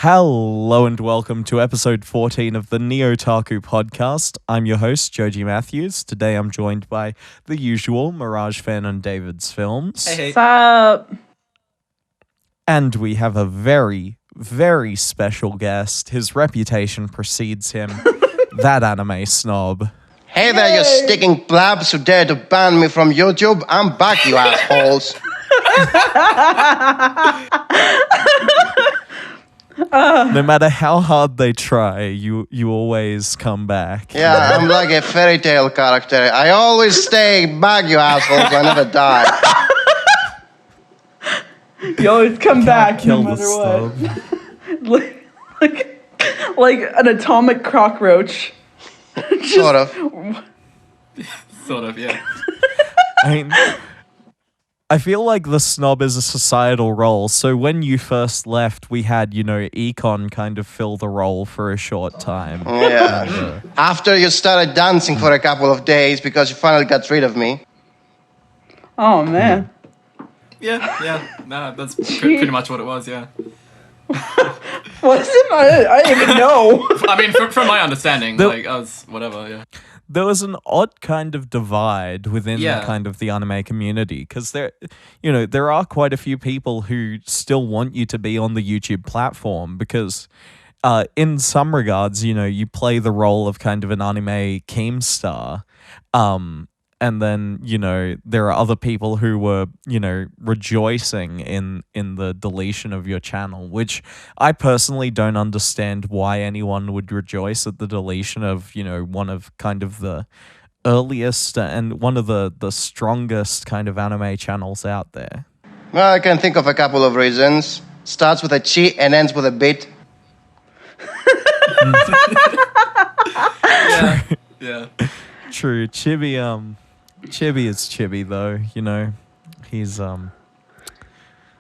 Hello and welcome to episode 14 of the NeOtaku podcast. I'm your host, Joji Matthews. Today I'm joined by the usual Mirage Fan and David's Films. Hey. What's up? And we have a very, very special guest. His reputation precedes him, ThatAnimeSnob. Hey there, you sticking blabs who dare to ban me from YouTube. I'm back, you assholes. No matter how hard they try, you always come back. Yeah, I'm like a fairy tale character. I always stay back, you assholes. I never die. You always come back Kill no the matter Snob. what. like an atomic cockroach. Sort of. Sort of, yeah. I mean, I feel like the Snob is a societal role. So when you first left, we had, Econ kind of fill the role for a short time. Yeah. After you started dancing for a couple of days because you finally got rid of me. Oh, man. Yeah. No, that's pretty much what it was, yeah. Was it? I didn't even know. I mean, from my understanding, I was whatever, yeah. There was an odd kind of divide within Yeah. kind of the anime community because there are quite a few people who still want you to be on the YouTube platform because in some regards, you play the role of kind of an anime keemstar. And then, there are other people who were, rejoicing in the deletion of your channel, which I personally don't understand why anyone would rejoice at the deletion of, one of kind of the earliest and one of the strongest kind of anime channels out there. Well, I can think of a couple of reasons. Starts with a chi and ends with a bit. Yeah. True. Chibi is Chibi though, he's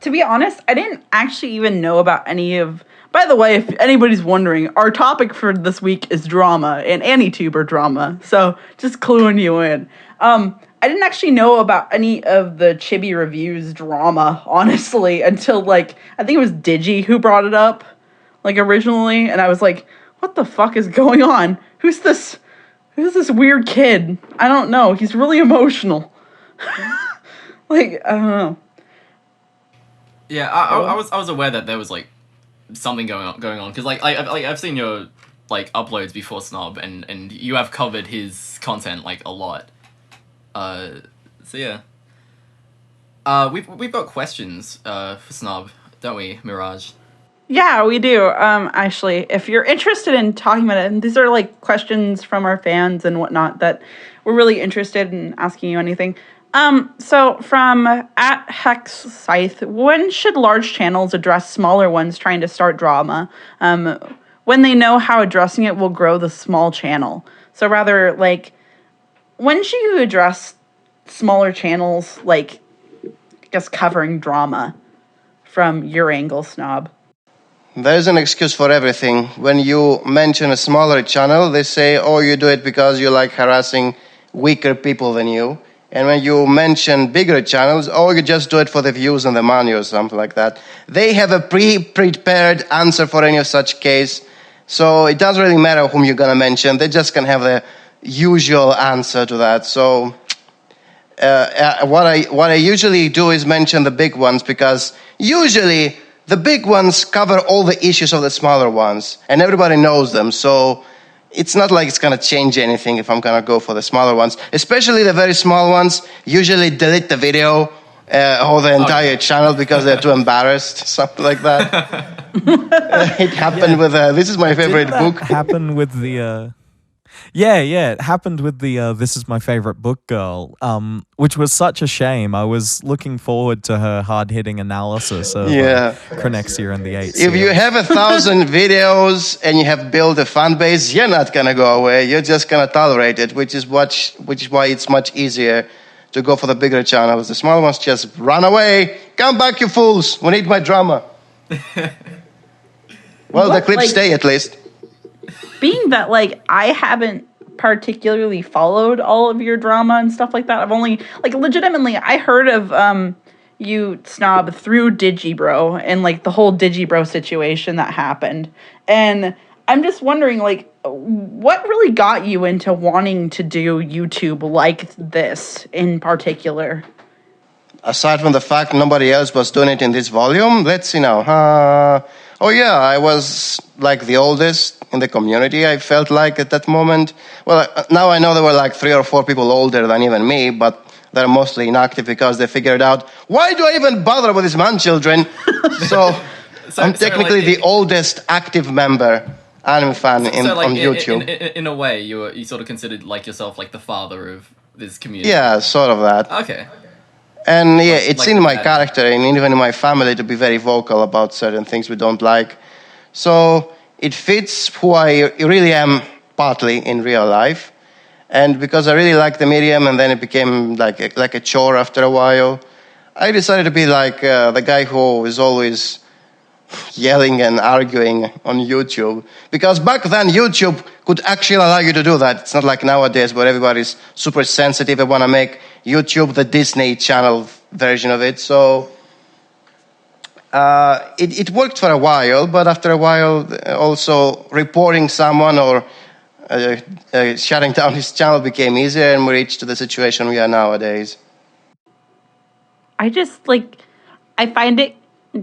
To be honest, I didn't actually even know about any of... By the way, if anybody's wondering, our topic for this week is drama and AniTuber drama. So just cluing you in. I didn't actually know about any of the Chibi reviews drama, honestly, until I think it was Digi who brought it up, originally, and I was like, what the fuck is going on? Who's this weird kid? I don't know. He's really emotional. I don't know. Yeah, I was aware that there was something going on because I've seen your uploads before Snob and you have covered his content a lot. So yeah. We've got questions for Snob, don't we, Mirage? Yeah, we do. Actually, if you're interested in talking about it, and these are questions from our fans and whatnot that we're really interested in asking you anything. So from @HexScythe, when should large channels address smaller ones trying to start drama? When they know how addressing it will grow the small channel. So rather, when should you address smaller channels, covering drama from your angle, Snob? There's an excuse for everything. When you mention a smaller channel, they say, oh, you do it because you like harassing weaker people than you. And when you mention bigger channels, oh, you just do it for the views and the money or something like that. They have a pre-prepared answer for any of such case. So it doesn't really matter whom you're going to mention. They just can have the usual answer to that. So what I usually do is mention the big ones because usually the big ones cover all the issues of the smaller ones, and everybody knows them, so it's not like it's going to change anything if I'm going to go for the smaller ones. Especially the very small ones usually delete the video or the entire channel because they're too embarrassed, something like that. It happened with, this is my favorite book. Happened with the... it happened with the This Is My Favorite Book girl, which was such a shame. I was looking forward to her hard-hitting analysis of Chronexia and the 8 If you have 1,000 videos and you have built a fan base, you're not going to go away. You're just going to tolerate it, which is why it's much easier to go for the bigger channels. The small ones just run away. Come back, you fools. We need my drama. Well, the clips stay at least. Being that I haven't particularly followed all of your drama and stuff like that, I've only legitimately I heard of you, Snob, through Digibro and like the whole Digibro situation that happened. And I'm just wondering, like, what really got you into wanting to do YouTube like this in particular? Aside from the fact nobody else was doing it in this volume, let's see now. Oh yeah, I was like the oldest in the community, I felt like at that moment. Well, now I know there were like 3 or 4 people older than even me, but they're mostly inactive because they figured out, why do I even bother with these man children? So I'm technically the oldest active member anime fan on YouTube. In a way, you sort of considered like yourself like the father of this community. Yeah, sort of that. Okay. And yeah, it's in my character and even in my family to be very vocal about certain things we don't like. So it fits who I really am partly in real life. And because I really like the medium and then it became like a chore after a while, I decided to be like the guy who is always yelling and arguing on YouTube. Because back then, YouTube could actually allow you to do that. It's not like nowadays where everybody's super sensitive and want to make YouTube the Disney Channel version of it. So it worked for a while, but after a while, also reporting someone or shutting down his channel became easier, and we reached the situation we are nowadays. I find it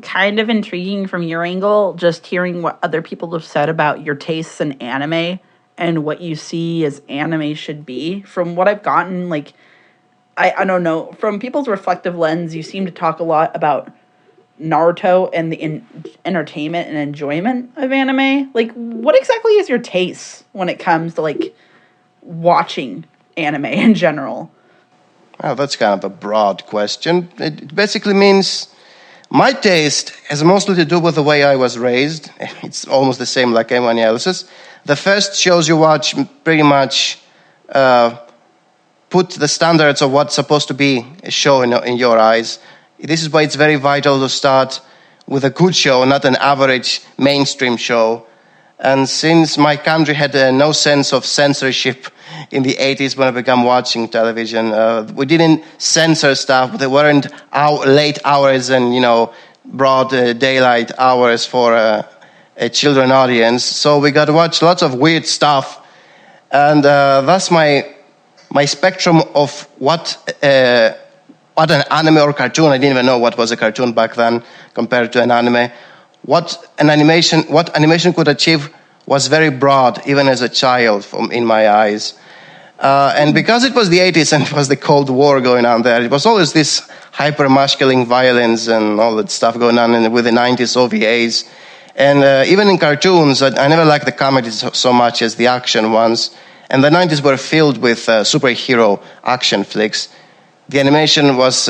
kind of intriguing from your angle, just hearing what other people have said about your tastes in anime and what you see as anime should be. From what I've gotten, like, I don't know, from people's reflective lens, you seem to talk a lot about Naruto and the entertainment and enjoyment of anime. Like, what exactly is your taste when it comes to, like, watching anime in general? Well, that's kind of a broad question. It basically means my taste has mostly to do with the way I was raised. It's almost the same like anyone else's. The first shows you watch pretty much put the standards of what's supposed to be a show in your eyes. This is why it's very vital to start with a good show, not an average mainstream show. And since my country had no sense of censorship in the 80s when I began watching television, we didn't censor stuff. There weren't late hours and, broad daylight hours for a children audience. So we got to watch lots of weird stuff. And that's my spectrum of what an anime or cartoon, I didn't even know what was a cartoon back then compared to an anime. What animation could achieve was very broad, even as a child, in my eyes. And because it was the 80s and it was the Cold War going on there, it was always this hyper-masculine violence and all that stuff going on with the 90s OVAs. And even in cartoons, I never liked the comedies so much as the action ones. And the 90s were filled with superhero action flicks. The animation was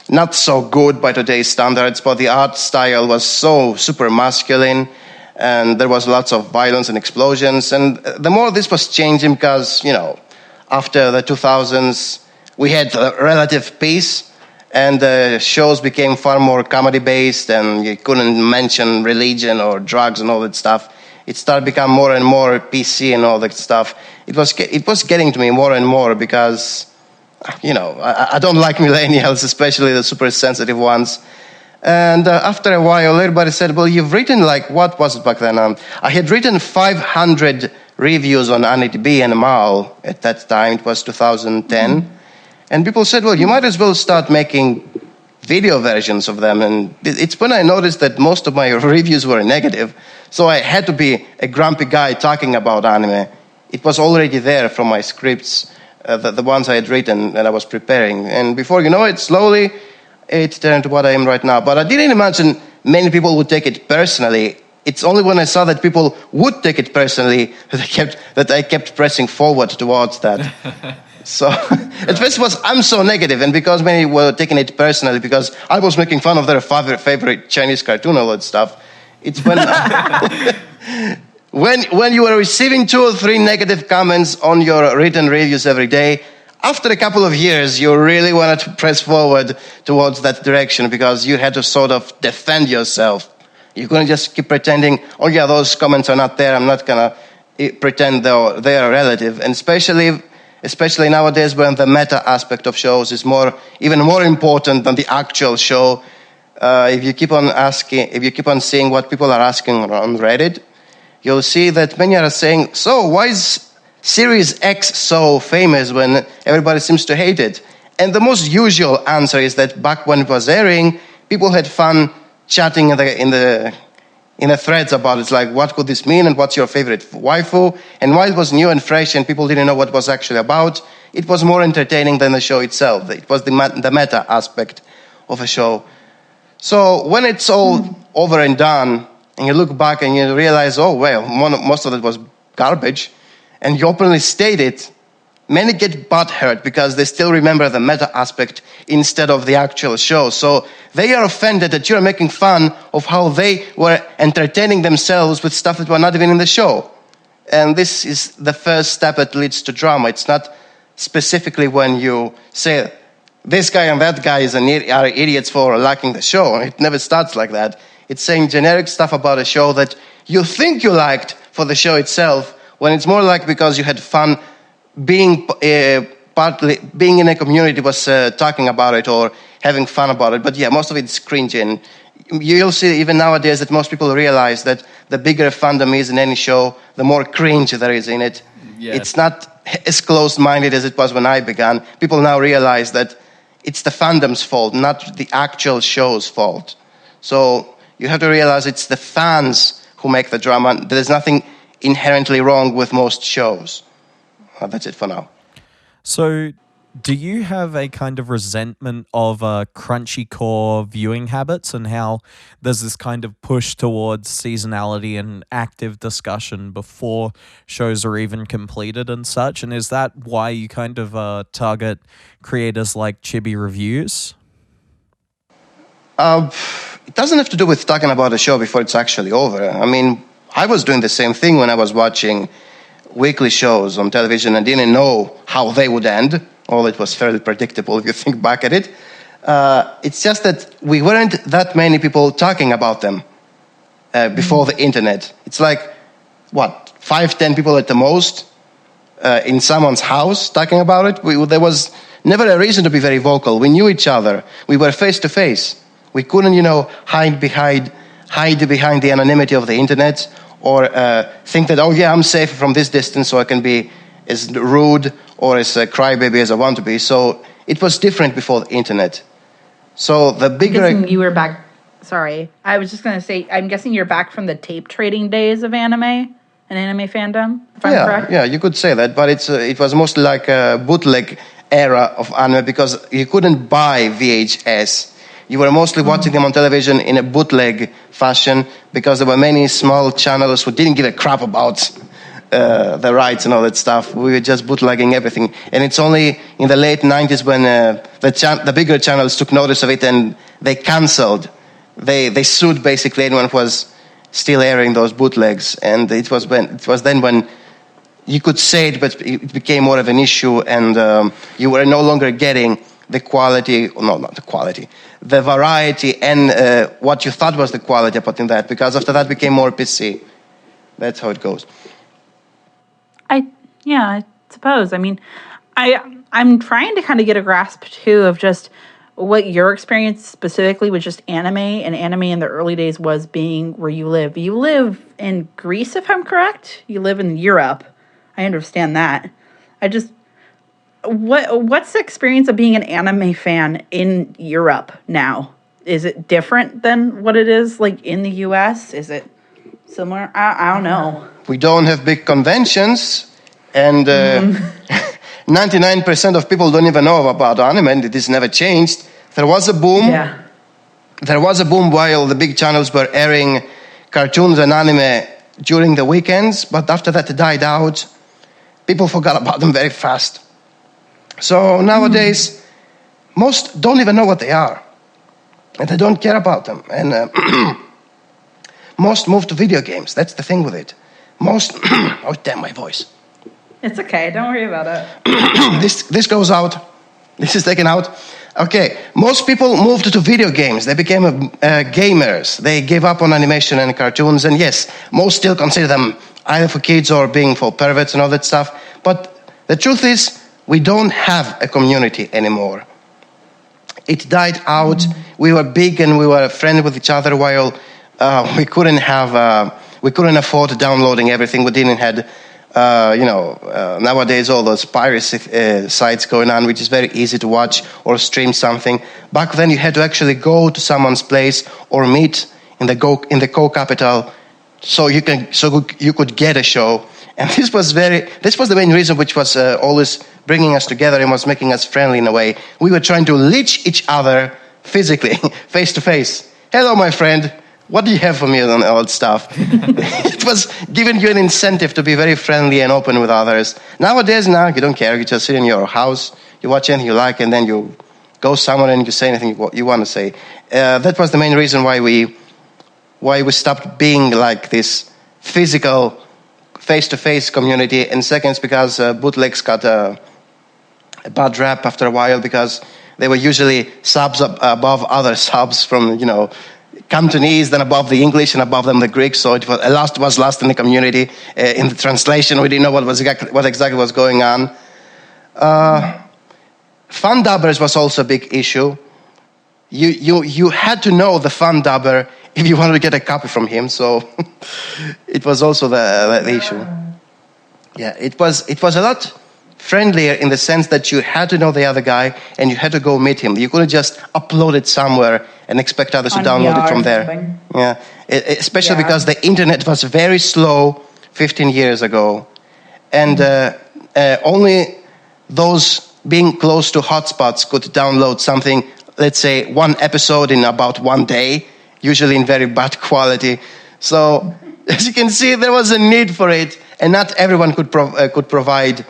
not so good by today's standards, but the art style was so super masculine, and there was lots of violence and explosions. And the more this was changing, because, after the 2000s, we had relative peace, and the shows became far more comedy-based, and you couldn't mention religion or drugs and all that stuff. It started becoming more and more PC and all that stuff. It was getting to me more and more because, I don't like millennials, especially the super sensitive ones. And after a while, everybody said, well, you've written what was it back then? I had written 500 reviews on AniTB and Mal at that time. It was 2010. And people said, well, you might as well start making video versions of them. And it's when I noticed that most of my reviews were negative. So I had to be a grumpy guy talking about anime. It was already there from my scripts, the ones I had written and I was preparing. And before you know it, slowly it turned to what I am right now. But I didn't imagine many people would take it personally. It's only when I saw that people would take it personally that I kept pressing forward towards that. So at first it was, I'm so negative, and because many were taking it personally because I was making fun of their favorite Chinese cartoon, all that stuff. It's when when you are receiving 2 or 3 negative comments on your written reviews every day, after a couple of years, you really wanted to press forward towards that direction because you had to sort of defend yourself. You couldn't just keep pretending, oh yeah, those comments are not there, I'm not going to pretend they are relative. And especially especially nowadays when the meta aspect of shows is even more important than the actual show. If you keep on seeing what people are asking on Reddit, you'll see that many are saying, so why is Series X so famous when everybody seems to hate it? And the most usual answer is that back when it was airing, people had fun chatting in the threads about it. It's like, what could this mean and what's your favorite waifu? And while it was new and fresh and people didn't know what it was actually about, it was more entertaining than the show itself. It was the meta aspect of a show. So when it's all over and done, and you look back and you realize, oh, well, most of it was garbage, and you openly state it, many get butthurt because they still remember the meta aspect instead of the actual show. So they are offended that you're making fun of how they were entertaining themselves with stuff that were not even in the show. And this is the first step that leads to drama. It's not specifically when you say, this guy and that guy are idiots for liking the show. It never starts like that. It's saying generic stuff about a show that you think you liked for the show itself, when it's more like because you had fun being in a community was talking about it or having fun about it. But yeah, most of it's cringy. And you'll see even nowadays that most people realize that the bigger fandom is in any show, the more cringe there is in it. Yeah. It's not as closed-minded as it was when I began. People now realize that it's the fandom's fault, not the actual show's fault. So you have to realize it's the fans who make the drama. There's nothing inherently wrong with most shows. That's it for now. So, do you have a kind of resentment of crunchy core viewing habits and how there's this kind of push towards seasonality and active discussion before shows are even completed and such? And is that why you kind of target creators like Chibi Reviews? It doesn't have to do with talking about a show before it's actually over. I mean, I was doing the same thing when I was watching weekly shows on television and didn't know how they would end. All it was fairly predictable if you think back at it. It's just that we weren't that many people talking about them before the internet. It's like, 5-10 people at the most in someone's house talking about it. There was never a reason to be very vocal. We knew each other. We were face to face. We couldn't, hide behind the anonymity of the internet or think that, I'm safe from this distance so I can be as rude or as a crybaby as I want to be. So it was different before the internet. So the bigger... I'm guessing you were back... Sorry. I was just going to say, I'm guessing you're back from the tape trading days of anime and anime fandom, if I'm correct? Yeah, you could say that. But it was mostly like a bootleg era of anime because you couldn't buy VHS. You were mostly watching them on television in a bootleg fashion because there were many small channels who didn't give a crap about the rights and all that stuff. We were just bootlegging everything. And it's only in the late 90s when the bigger channels took notice of it and they canceled. They sued basically anyone who was still airing those bootlegs. And it was then when you could say it, but it became more of an issue and you were no longer getting the quality, no, not the quality, the variety and what you thought was the quality about in that, because after that became more PC. That's how it goes. I suppose. I mean, I'm trying to kind of get a grasp too of just what your experience specifically with just anime and anime in the early days was being where you live. You live in Greece, if I'm correct. You live in Europe. I understand that. What's the experience of being an anime fan in Europe now? Is it different than what it is like in the US? Is it similar? I don't know. We don't have big conventions, and 99% of people don't even know about anime, and this never changed. There was a boom. Yeah. There was a boom while the big channels were airing cartoons and anime during the weekends, but after that it died out. People forgot about them very fast. So nowadays, most don't even know what they are. And they don't care about them. And most move to video games. That's the thing with it. Most... oh, damn, my voice. It's okay. Don't worry about it. This goes out. This is taken out. Okay. Most people moved to video games. They became gamers. They gave up on animation and cartoons. And yes, most still consider them either for kids or being for perverts and all that stuff. But the truth is, we don't have a community anymore. It died out. We were big and we were friendly with each other while we couldn't afford downloading everything. We didn't had, nowadays all those piracy sites going on, which is very easy to watch or stream something. Back then, you had to actually go to someone's place or meet in the co-capital so you could get a show. And this was the main reason, which was always bringing us together and was making us friendly in a way. We were trying to leech each other physically, face to face. Hello, my friend. What do you have for me and all that stuff? It was giving you an incentive to be very friendly and open with others. Nowadays, you don't care. You just sit in your house, you watch anything you like, and then you go somewhere and you say anything you want to say. That was the main reason why we stopped being like this physical face-to-face community. And second, it's because bootlegs got a bad rap after a while because they were usually subs above other subs from, Cantonese, then above the English, and above them the Greek. So it was lost in the community. In the translation, we didn't know what exactly was going on. Fan dubbers was also a big issue. You had to know the fan dubber if you wanted to get a copy from him. So it was also the issue. Yeah, it was a lot friendlier in the sense that you had to know the other guy and you had to go meet him. You couldn't just upload it somewhere and expect others to download it from there. Yeah, especially because the internet was very slow 15 years ago, and only those being close to hotspots could download something. Let's say one episode in about 1 day, usually in very bad quality. So as you can see, there was a need for it, and not everyone could provide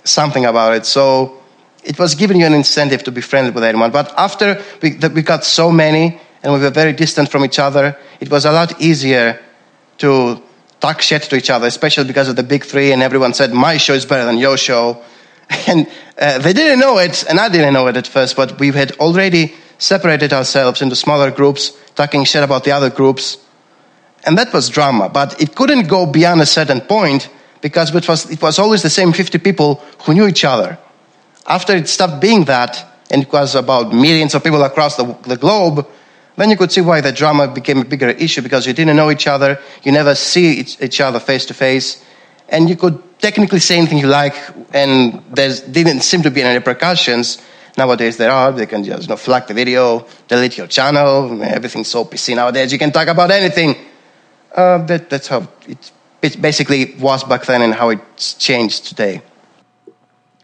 something about it. So it was giving you an incentive to be friendly with anyone. But after we got so many and we were very distant from each other, it was a lot easier to talk shit to each other, especially because of the big three, and everyone said, my show is better than your show. And they didn't know it, and I didn't know it at first, but we had already separated ourselves into smaller groups, talking shit about the other groups. And that was drama. But it couldn't go beyond a certain point because it was always the same 50 people who knew each other. After it stopped being that, and it was about millions of people across the globe, then you could see why the drama became a bigger issue, because you didn't know each other, you never see each other face to face, and you could technically say anything you like, and there didn't seem to be any repercussions. Nowadays there are. They can just flag the video, delete your channel, everything's so PC nowadays, you can talk about anything. That's how it basically was back then and how it's changed today.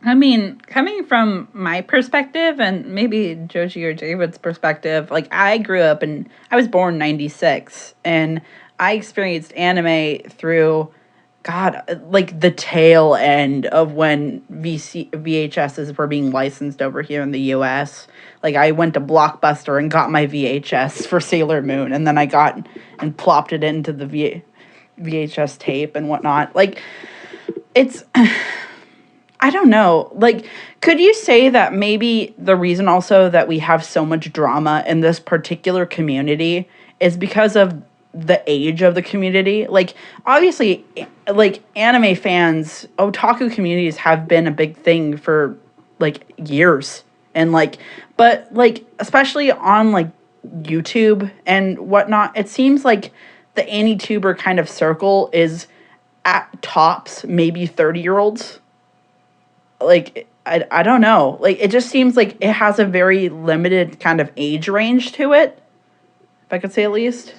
I mean, coming from my perspective and maybe Joji or David's perspective, like I grew up and I was born in 96 and I experienced anime through, like the tail end of when VHSs were being licensed over here in the US. Like I went to Blockbuster and got my VHS for Sailor Moon, and then I got and plopped it into the VHS tape and whatnot. Like it's... I don't know. Like, could you say that maybe the reason also that we have so much drama in this particular community is because of the age of the community? Like, obviously, like, anime fans, otaku communities have been a big thing for, like, years. And, like, but, like, especially on, like, YouTube and whatnot, it seems like the AniTuber kind of circle is at tops maybe 30-year-olds. Like, I don't know. Like, it just seems like it has a very limited kind of age range to it, if I could say at least.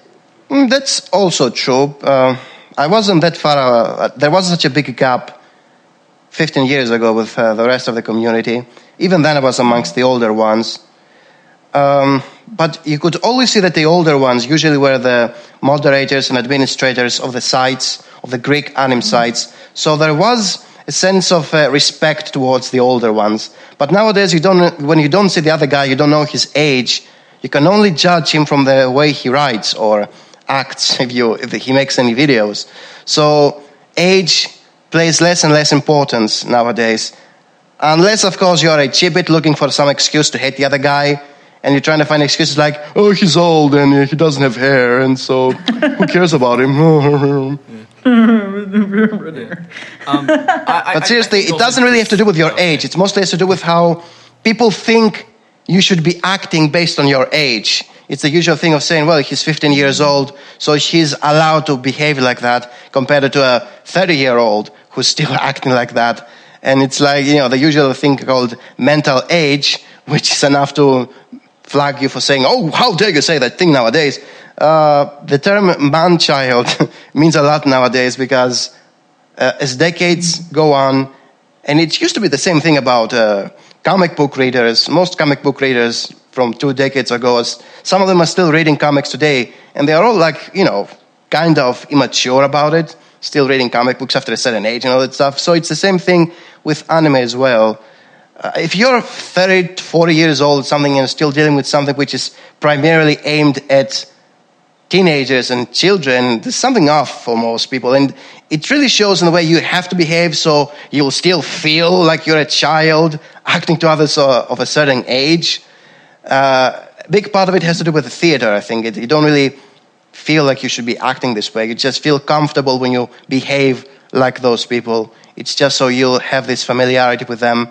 That's also true. I wasn't that far... there was such a big gap 15 years ago with the rest of the community. Even then I was amongst the older ones. But you could always see that the older ones usually were the moderators and administrators of the sites, of the Greek anime sites. So there was a sense of respect towards the older ones. But nowadays, when you don't see the other guy, you don't know his age. You can only judge him from the way he writes or acts if he makes any videos. So age plays less and less importance nowadays. Unless, of course, you're a chibit looking for some excuse to hate the other guy, and you're trying to find excuses like, oh, he's old and he doesn't have hair, and so who cares about him? But seriously, it doesn't really have to do with your age. It's mostly has to do with how people think you should be acting based on your age. It's the usual thing of saying, well, he's 15 years old, so he's allowed to behave like that, compared to a 30-year-old who's still acting like that. And it's like, the usual thing called mental age, which is enough to flag you for saying, oh, how dare you say that thing nowadays. The term man-child means a lot nowadays because as decades go on, and it used to be the same thing about comic book readers. Most comic book readers from 2 decades ago, some of them are still reading comics today, and they are all like, kind of immature about it, still reading comic books after a certain age and all that stuff. So it's the same thing with anime as well. If you're 30, 40 years old, something, and still dealing with something which is primarily aimed at teenagers and children, there's something off for most people. And it really shows in the way you have to behave, so you'll still feel like you're a child acting to others of a certain age. Big part of it has to do with the theater, I think. You don't really feel like you should be acting this way. You just feel comfortable when you behave like those people. It's just so you'll have this familiarity with them.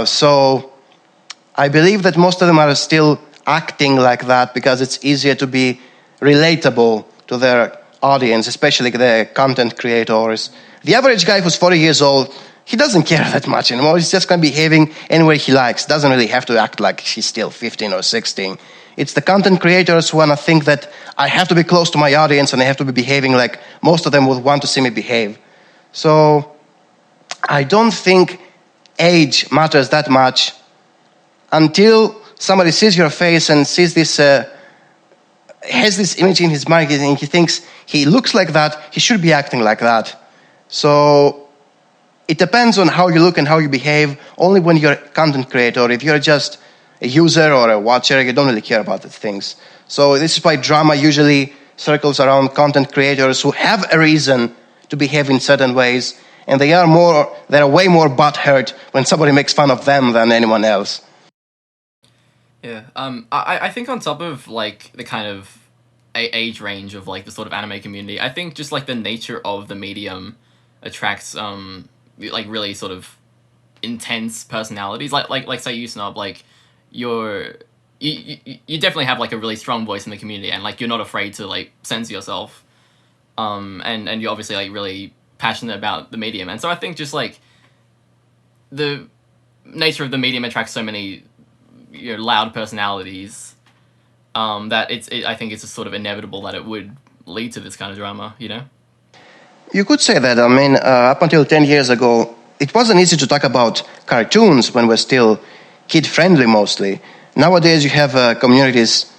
So I believe that most of them are still acting like that because it's easier to be relatable to their audience, especially the content creators. The average guy who's 40 years old, he doesn't care that much anymore. He's just kind of behaving anywhere he likes. Doesn't really have to act like he's still 15 or 16. It's the content creators who want to think that I have to be close to my audience and I have to be behaving like most of them would want to see me behave. So I don't think age matters that much until somebody sees your face and sees this, has this image in his mind and he thinks he looks like that, he should be acting like that. So it depends on how you look and how you behave. Only when you're a content creator, if you're just a user or a watcher, you don't really care about these things. So this is why drama usually circles around content creators who have a reason to behave in certain ways, and they are way more butthurt when somebody makes fun of them than anyone else. Yeah, I think on top of like the kind of age range of like the sort of anime community, I think just like the nature of the medium attracts like really sort of intense personalities. Like say you, Snob, like you definitely have like a really strong voice in the community, and like you're not afraid to like censor yourself, and you're obviously like really passionate about the medium. And so I think just like the nature of the medium attracts so many loud personalities, that I think it's just sort of inevitable that it would lead to this kind of drama, You could say that. I mean, up until 10 years ago, it wasn't easy to talk about cartoons when we're still kid-friendly mostly. Nowadays, you have communities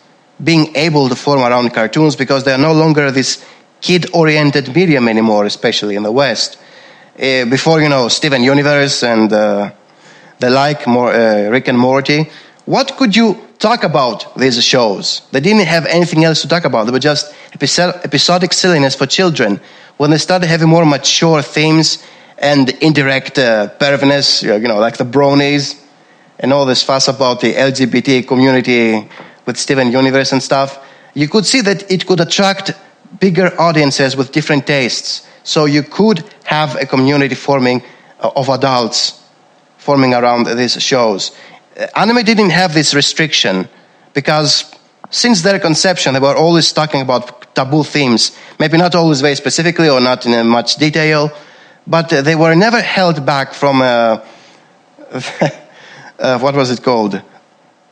being able to form around cartoons because they're no longer this kid-oriented medium anymore, especially in the West. Before, Steven Universe and the like, Rick and Morty, what could you talk about these shows? They didn't have anything else to talk about. They were just episodic silliness for children. When they started having more mature themes and indirect pervness, like the bronies, and all this fuss about the LGBT community with Steven Universe and stuff, you could see that it could attract bigger audiences with different tastes. So you could have a community forming of adults forming around these shows. Anime didn't have this restriction because since their conception, they were always talking about taboo themes. Maybe not always very specifically or not in much detail, but they were never held back from what was it called?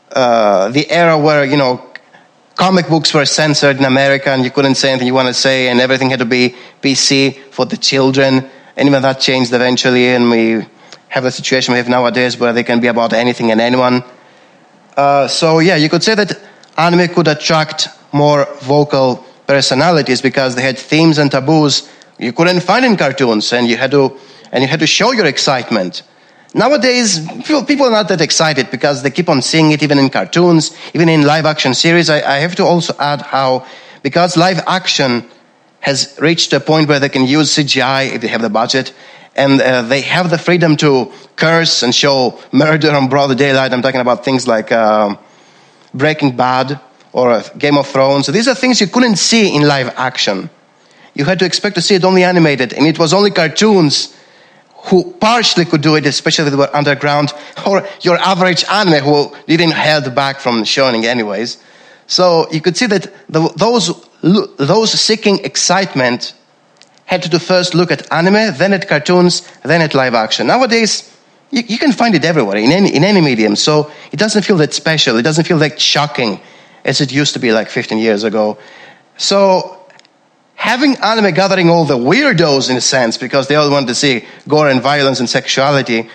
The era where, comic books were censored in America and you couldn't say anything you want to say and everything had to be PC for the children. And even that changed eventually, and we have the situation we have nowadays where they can be about anything and anyone. So yeah, you could say that anime could attract more vocal personalities because they had themes and taboos you couldn't find in cartoons, and you had to show your excitement. Nowadays, people are not that excited because they keep on seeing it even in cartoons, even in live-action series. I have to also add how, because live-action has reached a point where they can use CGI if they have the budget, and they have the freedom to curse and show murder on broad daylight. I'm talking about things like Breaking Bad or Game of Thrones. So these are things you couldn't see in live-action. you had to expect to see it only animated, and it was only cartoons who partially could do it, especially if they were underground, or your average anime who didn't held back from showing anyways. So you could see that those seeking excitement had to first look at anime, then at cartoons, then at live action. Nowadays, you can find it everywhere, in any medium, so it doesn't feel that special, it doesn't feel that shocking as it used to be like 15 years ago. So having anime gathering all the weirdos, in a sense, because they all wanted to see gore and violence and sexuality,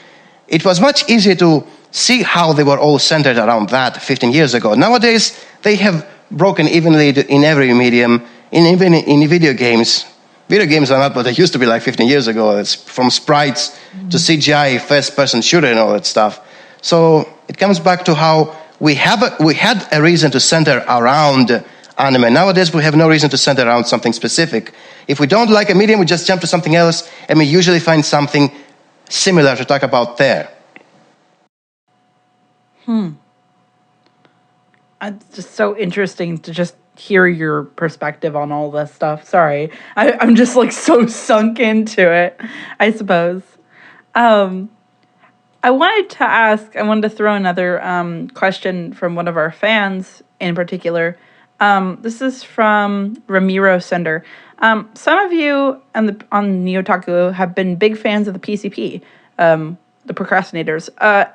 it was much easier to see how they were all centered around that 15 years ago. Nowadays, they have broken evenly in every medium, even in video games. Video games are not what they used to be like 15 years ago. It's from sprites to CGI, first-person shooter and all that stuff. So it comes back to how we had a reason to center around anime. Nowadays, we have no reason to center around something specific. If we don't like a medium, we just jump to something else, and we usually find something similar to talk about there. It's just so interesting to just hear your perspective on all this stuff. Sorry. I'm just like so sunk into it, I suppose. I wanted to throw another question from one of our fans in particular. This is from Ramiro Sender. Some of you on NeOtaku have been big fans of the PCP, the procrastinators.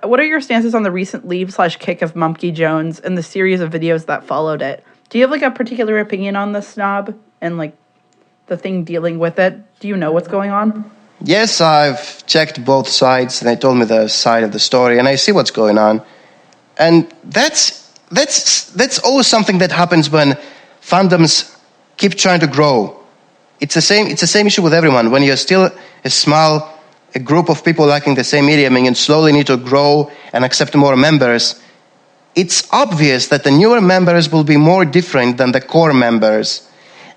What are your stances on the recent leave/kick of Mumkey Jones and the series of videos that followed it? Do you have like a particular opinion on the Snob and like the thing dealing with it? Do you know what's going on? Yes, I've checked both sides, and they told me the side of the story, and I see what's going on. And that's always something that happens when fandoms keep trying to grow. It's the same issue with everyone. When you're still a group of people liking the same medium, and you slowly need to grow and accept more members, it's obvious that the newer members will be more different than the core members.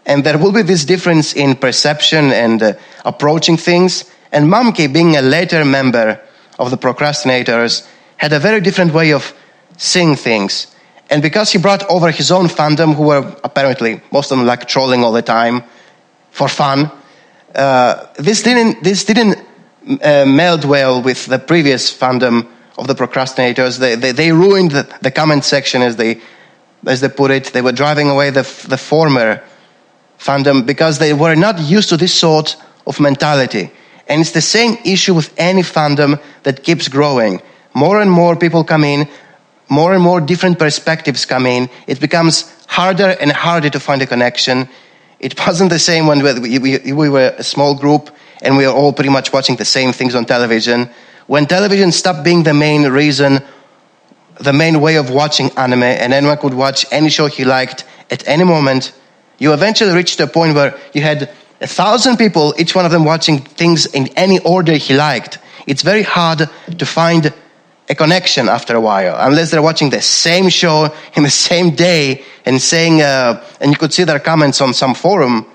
And there will be this difference in perception and approaching things. And Mumkey, being a later member of the procrastinators, had a very different way of seeing things. And because he brought over his own fandom, who were apparently, most of them like trolling all the time for fun, this didn't meld well with the previous fandom of the procrastinators. They ruined the comment section, as they put it. They were driving away the former fandom because they were not used to this sort of mentality. And it's the same issue with any fandom that keeps growing. More and more people come in, more and more different perspectives come in. It becomes harder and harder to find a connection. It wasn't the same when we were a small group and we were all pretty much watching the same things on television. When television stopped being the main reason, the main way of watching anime, and anyone could watch any show he liked at any moment, you eventually reached a point where you had 1,000 people, each one of them watching things in any order he liked. It's very hard to find a connection after a while, unless they're watching the same show in the same day and saying, and you could see their comments on some forum.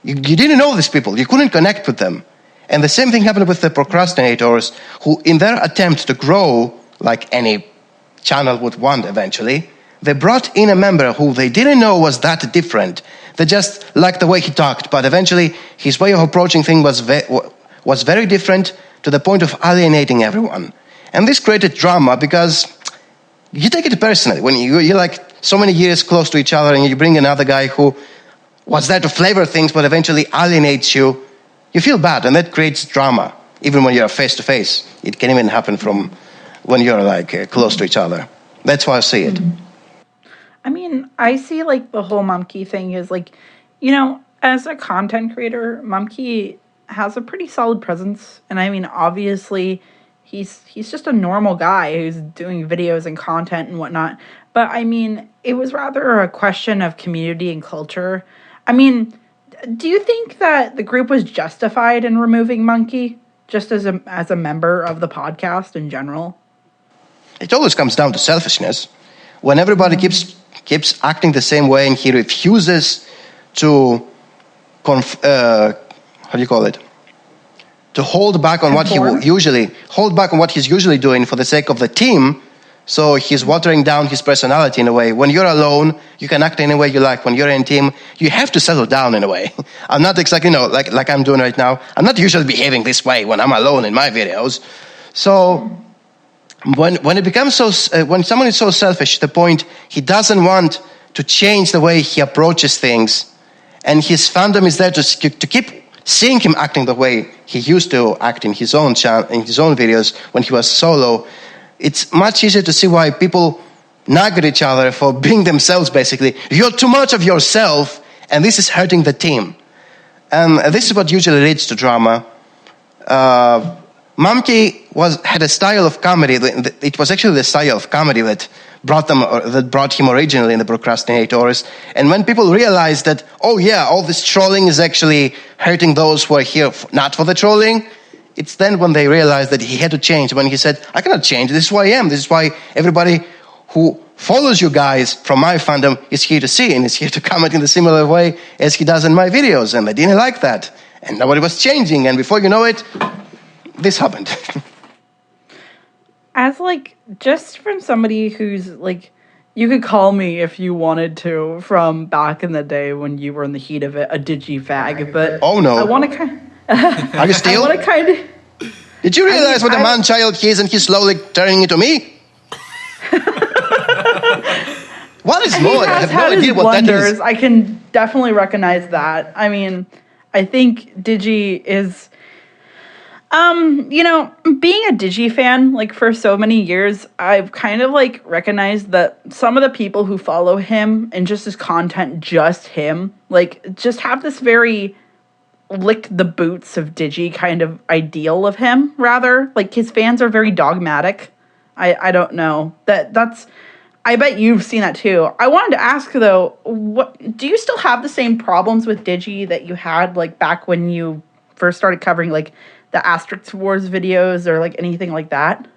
You didn't know these people. You couldn't connect with them. And the same thing happened with the procrastinators, who in their attempt to grow, like any channel would want eventually, they brought in a member who they didn't know was that different. They just liked the way he talked, but eventually his way of approaching things was very different, to the point of alienating everyone. And this created drama because you take it personally. When you're like so many years close to each other and you bring another guy who was there to flavor things but eventually alienates you, you feel bad, and that creates drama. Even when you're face-to-face, it can even happen from when you're like close to each other. That's how I see it. I mean, I see like the whole Mumkey thing is like, you know, as a content creator, Mumkey has a pretty solid presence. And I mean, obviously, he's just a normal guy who's doing videos and content and whatnot. But I mean, it was rather a question of community and culture. I mean, do you think that the group was justified in removing Mumkey just as a member of the podcast in general? It always comes down to selfishness. When everybody keeps acting the same way and he refuses to to hold back on what he's usually doing for the sake of the team, So he's watering down his personality in a way. When you're alone, you can act any way you like. When you're in a team, you have to settle down in a way. I'm not exactly, like I'm doing right now. I'm not usually behaving this way when I'm alone in my videos. So when it becomes when someone is so selfish to the point he doesn't want to change the way he approaches things, and his fandom is there to keep seeing him acting the way he used to act in his own videos when he was solo, it's much easier to see why people nag at each other for being themselves, basically. You're too much of yourself, and this is hurting the team. And this is what usually leads to drama. Mamke had a style of comedy. It was actually the style of comedy that brought him originally in the Procrastinators. And when people realized that, oh yeah, all this trolling is actually hurting those who are here not for the trolling, it's then when they realized that he had to change. When he said, I cannot change, this is who I am. This is why everybody who follows you guys from my fandom is here to see and is here to comment in the similar way as he does in my videos. And they didn't like that. And nobody was changing. And before you know it, this happened. As just from somebody who's you could call me if you wanted to from back in the day when you were in the heat of it, a Digi fag, but oh no. I want to kind Are you still? I want to kind of. Did you realize what a man-child he is and he's slowly turning into me? What is more? I have no idea what that is. I can definitely recognize that. I mean, I think Digi is, being a Digi fan, for so many years, I've kind of recognized that some of the people who follow him and just his content, just him, just have this very lick the boots of Digi kind of ideal of him, rather. His fans are very dogmatic. I don't know. That's I bet you've seen that too. I wanted to ask though, what do you still have the same problems with Digi that you had back when you first started covering the Asterisk Wars videos or anything like that?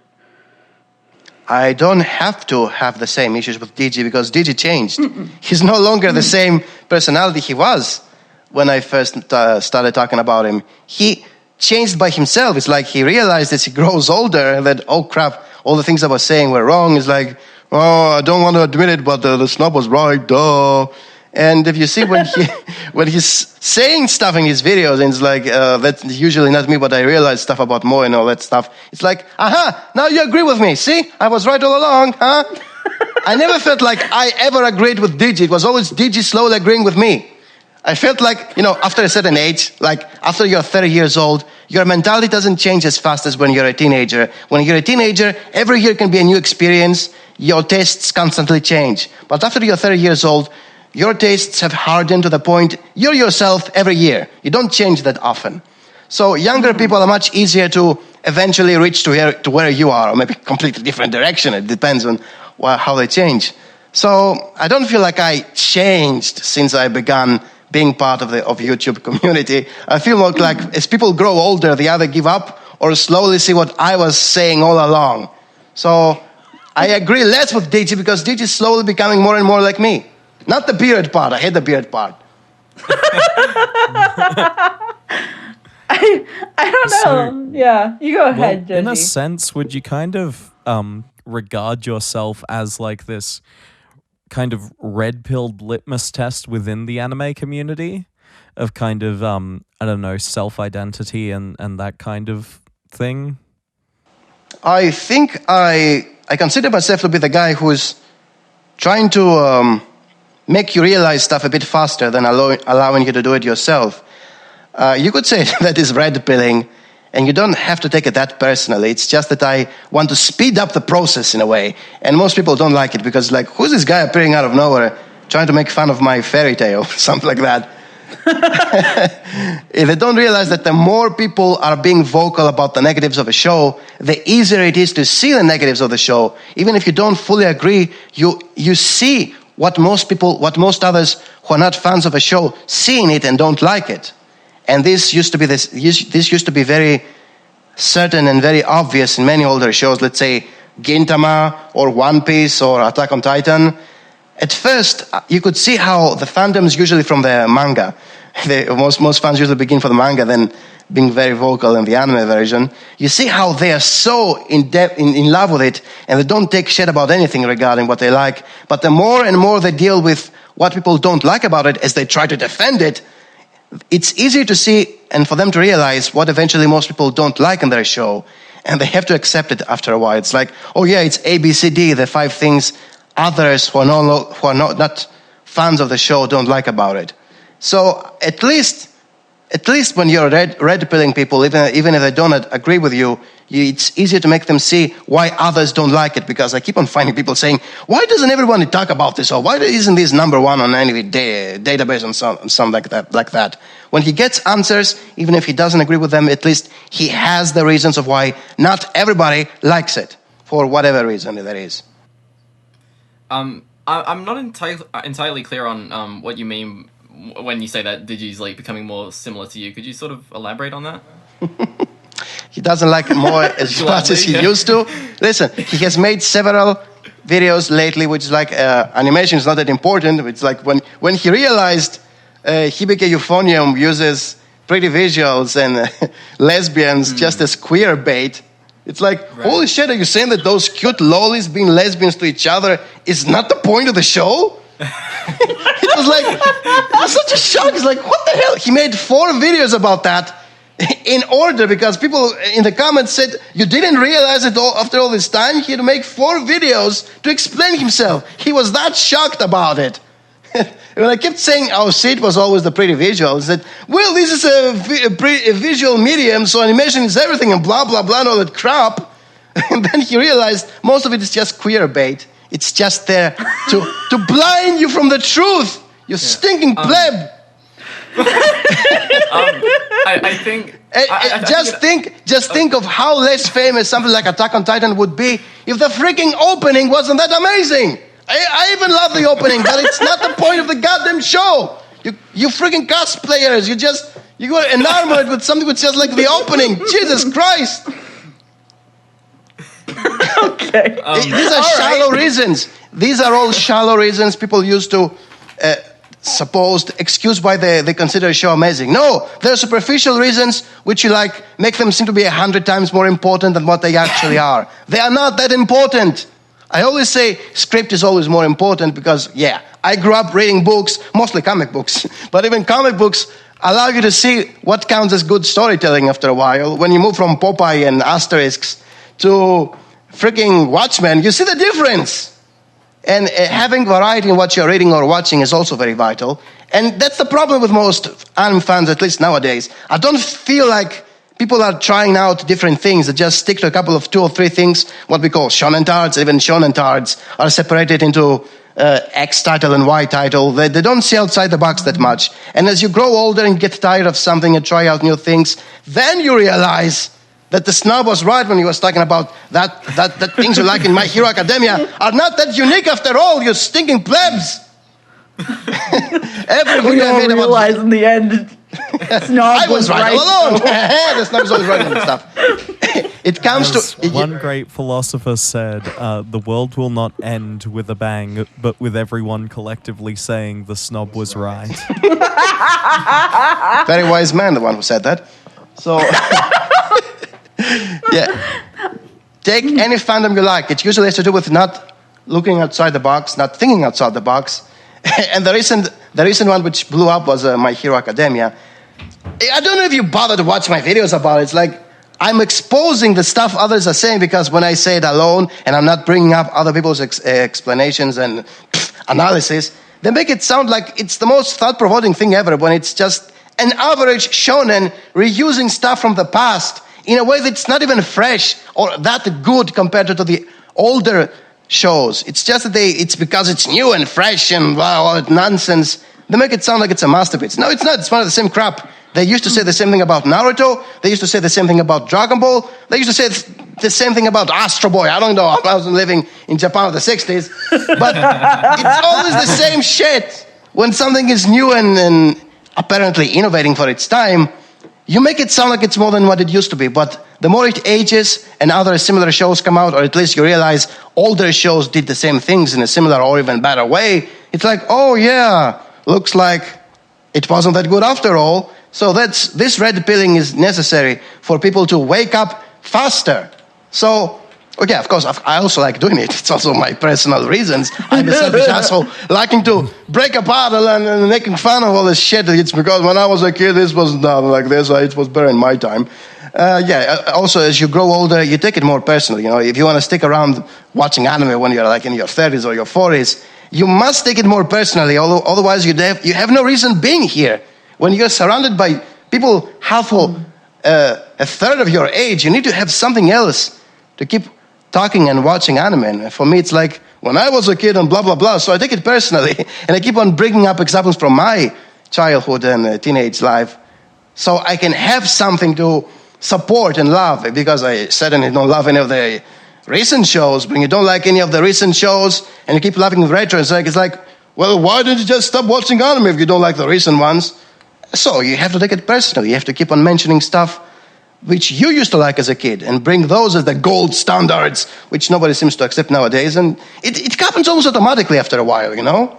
I don't have to have the same issues with Digi because Digi changed. He's no longer the same personality he was when I first started talking about him. He changed by himself. It's like he realized as he grows older that, oh crap, all the things I was saying were wrong. It's like, oh, I don't want to admit it, but the Snob was right, duh. And if you see when he's saying stuff in his videos, and it's like, that's usually not me, but I realize stuff about Mo and all that stuff. It's like, aha, now you agree with me. See, I was right all along, huh? I never felt like I ever agreed with Digi. It was always Digi slowly agreeing with me. I felt like, after a certain age, after you're 30 years old, your mentality doesn't change as fast as when you're a teenager. When you're a teenager, every year can be a new experience. Your tastes constantly change. But after you're 30 years old, your tastes have hardened to the point you're yourself every year. You don't change that often. So younger people are much easier to eventually reach to where you are, or maybe completely different direction. It depends on how they change. So I don't feel like I changed since I began being part of YouTube community. I feel like as people grow older, they either give up or slowly see what I was saying all along. So I agree less with Digi because Digi is slowly becoming more and more like me. Not the beard part. I hate the beard part. I don't know. So, yeah, you go ahead, Digi. In a sense, would you kind of regard yourself as this kind of red-pilled litmus test within the anime community of kind of, I don't know, self-identity and that kind of thing? I think I consider myself to be the guy who's trying to make you realize stuff a bit faster than allowing you to do it yourself. You could say that is red-pilling, and you don't have to take it that personally. It's just that I want to speed up the process in a way. And most people don't like it because, who's this guy appearing out of nowhere trying to make fun of my fairy tale? Something like that. If they don't realize that the more people are being vocal about the negatives of a show, the easier it is to see the negatives of the show. Even if you don't fully agree, you see what most others who are not fans of a show see in it and don't like it. And this used to be very certain and very obvious in many older shows. Let's say Gintama or One Piece or Attack on Titan. At first, you could see how the fandoms, usually from the manga, most fans usually begin for the manga, then being very vocal in the anime version. You see how they are so in love with it, and they don't take shit about anything regarding what they like. But the more and more they deal with what people don't like about it as they try to defend it, it's easier to see and for them to realize what eventually most people don't like in their show. And they have to accept it after a while. It's like, oh yeah, it's A, B, C, D, the 5 things others who are not fans of the show don't like about it. So at least when you're red pilling people, even if they don't agree with you, it's easier to make them see why others don't like it. Because I keep on finding people saying, why doesn't everyone talk about this? Or why isn't this number one on any database and something like that? When he gets answers, even if he doesn't agree with them, at least he has the reasons of why not everybody likes it, for whatever reason that is. I'm not entirely clear on what you mean when you say that Digi's like becoming more similar to you. Could you sort of elaborate on that? He doesn't like it more as much as he used to. Listen, he has made several videos lately, which is like animation is not that important. It's like when he realized Hibike Euphonium uses pretty visuals and lesbians just as queer bait. It's like, holy shit, are you saying that those cute lolis being lesbians to each other is not the point of the show? It was such a shock. It's like, what the hell? He made 4 videos about that in order because people in the comments said, you didn't realize it after all this time? He had to make 4 videos to explain himself. He was that shocked about it. When I kept saying, oh, see, it was always the pretty visuals, that, well, this is a visual medium, so animation is everything, and blah, blah, blah, and all that crap. And then he realized most of it is just queer bait. It's just there to blind you from the truth, you stinking pleb. I think... Just think of how less famous something like Attack on Titan would be if the freaking opening wasn't that amazing. I even love the opening, but it's not the point of the goddamn show. You freaking cosplayers, you got enamored with something which says like the opening. Jesus Christ. Okay. These are shallow reasons. These are all shallow reasons people used to excuse why they consider a show amazing. No, there are superficial reasons which you like make them seem to be 100 times more important than what they actually are. They are not that important. I always say script is always more important because, I grew up reading books, mostly comic books, but even comic books allow you to see what counts as good storytelling after a while. When you move from Popeye and Asterisks to freaking Watchmen, you see the difference. And having variety in what you're reading or watching is also very vital. And that's the problem with most anime fans, at least nowadays. I don't feel like people are trying out different things that just stick to a couple of 2 or 3 things, what we call shonen tards. Even shonen tards are separated into X title and Y title. They don't see outside the box that much. And as you grow older and get tired of something and try out new things, then you realize that the Snob was right when he was talking about that things you like in My Hero Academia are not that unique after all, you stinking plebs. Every We all realize in the end, Snob I was right all along. though. The Snob is always right on stuff. It comes As to... one great philosopher said, the world will not end with a bang, but with everyone collectively saying the Snob was right. Very wise man, the one who said that. So... Take any fandom you like. It usually has to do with not looking outside the box, not thinking outside the box. And the recent one which blew up was My Hero Academia. I don't know if you bother to watch my videos about it. It's like I'm exposing the stuff others are saying because when I say it alone and I'm not bringing up other people's explanations and analysis, they make it sound like it's the most thought-provoking thing ever when it's just an average shonen reusing stuff from the past in a way that's not even fresh or that good compared to the older shows. It's just that it's because it's new and fresh and all that nonsense. They make it sound like it's a masterpiece. No, it's not. It's one of the same crap. They used to say the same thing about Naruto. They used to say the same thing about Dragon Ball. They used to say the same thing about Astro Boy. I don't know. I wasn't living in Japan of the 60s. But it's always the same shit. When something is new and apparently innovating for its time, you make it sound like it's more than what it used to be. But the more it ages and other similar shows come out, or at least you realize older shows did the same things in a similar or even better way, it's like, oh yeah, looks like it wasn't that good after all. So this red pilling is necessary for people to wake up faster. So, okay, of course, I also like doing it. It's also my personal reasons. I'm a selfish asshole, liking to break apart and making fun of all this shit. It's because when I was a kid, this wasn't done like this. It was better in my time. Also, as you grow older, you take it more personally. You know, if you want to stick around watching anime when you're like in your 30s or your 40s, you must take it more personally. Otherwise, you have no reason being here. When you're surrounded by people half a third of your age, you need to have something else to keep talking and watching anime. And for me, it's like when I was a kid and blah, blah, blah. So I take it personally. And I keep on bringing up examples from my childhood and teenage life so I can have something to support and love. Because I certainly don't love any of the recent shows. When you don't like any of the recent shows and you keep loving retro, it's like, well, why don't you just stop watching anime if you don't like the recent ones? So you have to take it personally. You have to keep on mentioning stuff which you used to like as a kid and bring those as the gold standards, which nobody seems to accept nowadays. And it happens almost automatically after a while, you know?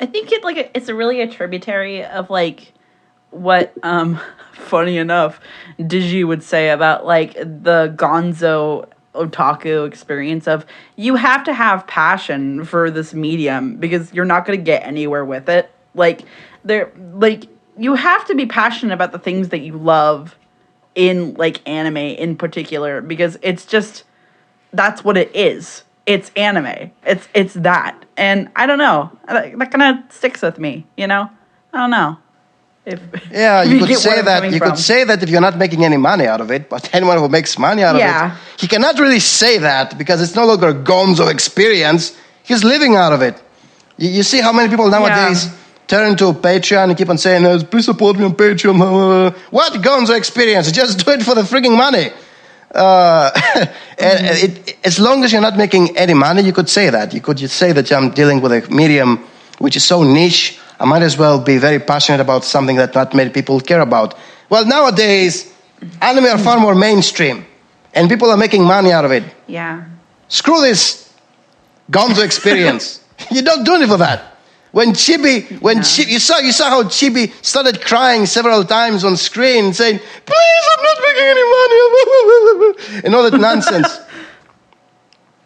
I think it's really a tributary of like what funny enough Digi would say about like the gonzo otaku experience of you have to have passion for this medium because you're not going to get anywhere with it. You have to be passionate about the things that you love in like anime in particular, because it's just, that's what it is. It's anime. It's that. And I don't know. That kind of sticks with me, you know? I don't know. If you could say that. You could say that if you're not making any money out of it, but anyone who makes money out of it, he cannot really say that because it's no longer a gonzo experience. He's living out of it. You see how many people nowadays turn to Patreon and keep on saying, please support me on Patreon. What gonzo experience? Just do it for the freaking money. As long as you're not making any money, you could say that. You could just say that I'm dealing with a medium which is so niche, I might as well be very passionate about something that not many people care about. Well, nowadays, anime are far more mainstream, and people are making money out of it. Yeah. Screw this gonzo experience. You don't do it for that. When Chibi, you saw how Chibi started crying several times on screen, saying, "Please, I'm not making any money," and all that nonsense.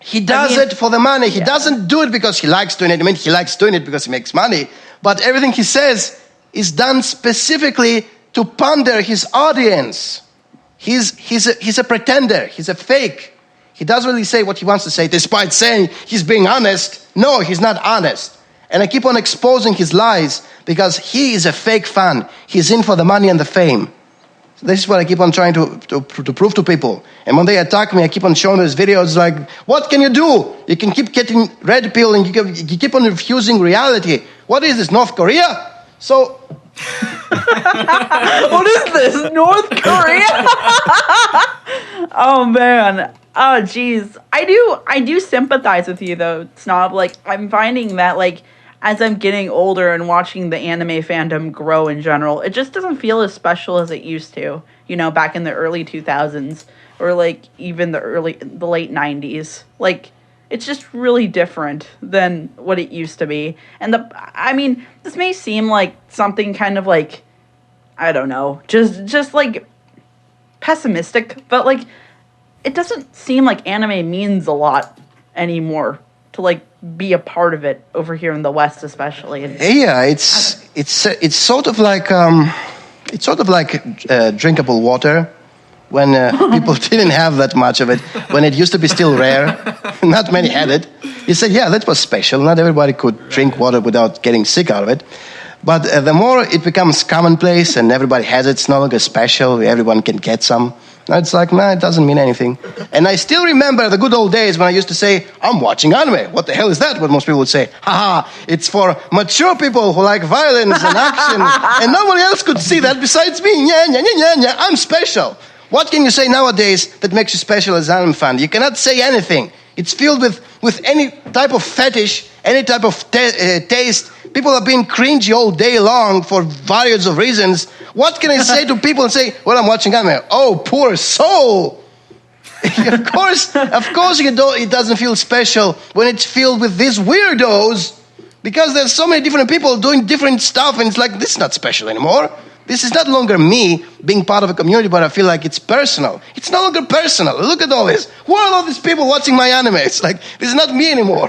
He does it for the money. He doesn't do it because he likes doing it. I mean, he likes doing it because he makes money. But everything he says is done specifically to pander his audience. He's a pretender. He's a fake. He doesn't really say what he wants to say, despite saying he's being honest. No, he's not honest. And I keep on exposing his lies because he is a fake fan. He's in for the money and the fame. So this is what I keep on trying to prove to people. And when they attack me, I keep on showing these videos like, what can you do? You can keep getting red pill and you keep on refusing reality. What is this, North Korea? So... What is this, North Korea? Oh, man. Oh, geez. I do sympathize with you, though, Snob. Like, I'm finding that, like, as I'm getting older and watching the anime fandom grow in general, it just doesn't feel as special as it used to, you know, back in the early 2000s or, like, even the late 90s. Like, it's just really different than what it used to be. And this may seem like something kind of like, I don't know, just like pessimistic, but like, it doesn't seem like anime means a lot anymore to like be a part of it over here in the West, especially. Yeah, it's sort of like drinkable water when people didn't have that much of it. When it used to be still rare, not many had it. You said, yeah, that was special. Not everybody could drink water without getting sick out of it. But the more it becomes commonplace and everybody has it, it's no longer special. Everyone can get some. Now it's like, it doesn't mean anything. And I still remember the good old days when I used to say, I'm watching anime. What the hell is that? What most people would say. Haha, it's for mature people who like violence and action. And nobody else could see that besides me. I'm special. What can you say nowadays that makes you special as an anime fan? You cannot say anything. It's filled with any type of fetish, any type of taste. People are being cringy all day long for various of reasons. What can I say to people and say, well, I'm watching anime. Oh, poor soul. Of course, it doesn't feel special when it's filled with these weirdos Because there's so many different people doing different stuff, and it's like, this is not special anymore. This is not longer me being part of a community, but I feel like it's personal. It's no longer personal. Look at all this. Who are all these people watching my anime? It's like, this is not me anymore.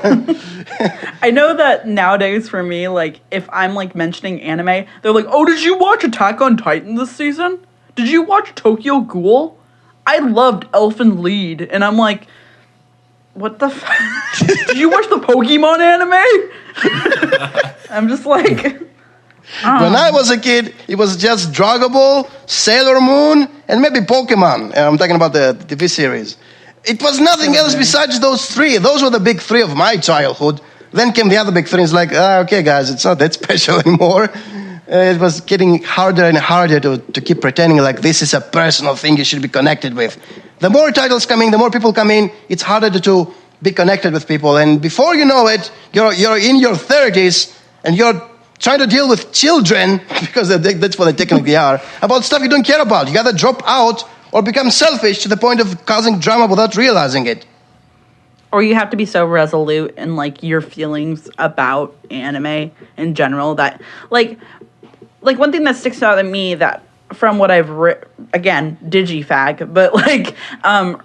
I know that nowadays for me, like, if I'm, like, mentioning anime, they're like, oh, did you watch Attack on Titan this season? Did you watch Tokyo Ghoul? I loved Elfen Lied. And I'm like, what the did you watch the Pokemon anime? I'm just like... When I was a kid, it was just Dragon Ball, Sailor Moon, and maybe Pokemon. I'm talking about the TV series. It was nothing else besides those three. Those were the big three of my childhood. Then came the other big three. It's like, okay, guys, it's not that special anymore. It was getting harder and harder to keep pretending like this is a personal thing you should be connected with. The more titles come in, the more people come in, it's harder to be connected with people. And before you know it, you're in your 30s, and you're trying to deal with children, because that's what they technically are, about stuff you don't care about. You either drop out or become selfish to the point of causing drama without realizing it. Or you have to be so resolute in, like, your feelings about anime in general that, like one thing that sticks out to me that from what I've again, Digi fag, but, like,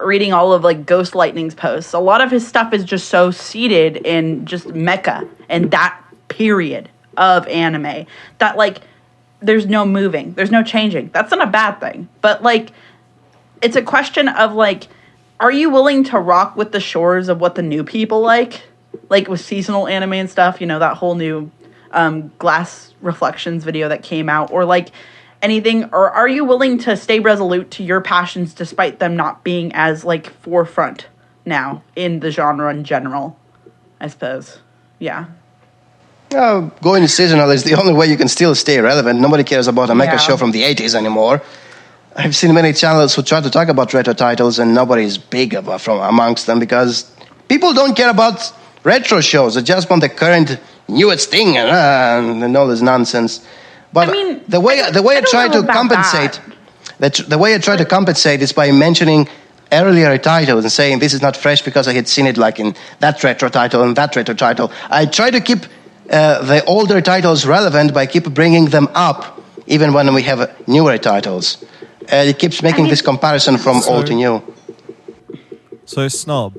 reading all of, like, Ghost Lightning's posts, a lot of his stuff is just so seated in just mecha and that period of anime that, like, there's no moving, there's no changing. That's not a bad thing, but, like, it's a question of, like, are you willing to rock with the shores of what the new people like with seasonal anime and stuff, you know, that whole new Glass Reflections video that came out, or, like, anything, or are you willing to stay resolute to your passions despite them not being as, like, forefront now in the genre in general, I suppose. Yeah. Going seasonal is the only way you can still stay relevant. Nobody cares about a mecha show from the 80s anymore. I've seen many channels who try to talk about retro titles, and nobody's big from amongst them because people don't care about retro shows. They just want the current newest thing and all this nonsense. But I mean, the way I try to compensate, the way I try to compensate is by mentioning earlier titles and saying this is not fresh because I had seen it like in that retro title and that retro title. I try to keep the older titles relevant by keep bringing them up, even when we have newer titles. It keeps making this comparison from old to new. So, Snob,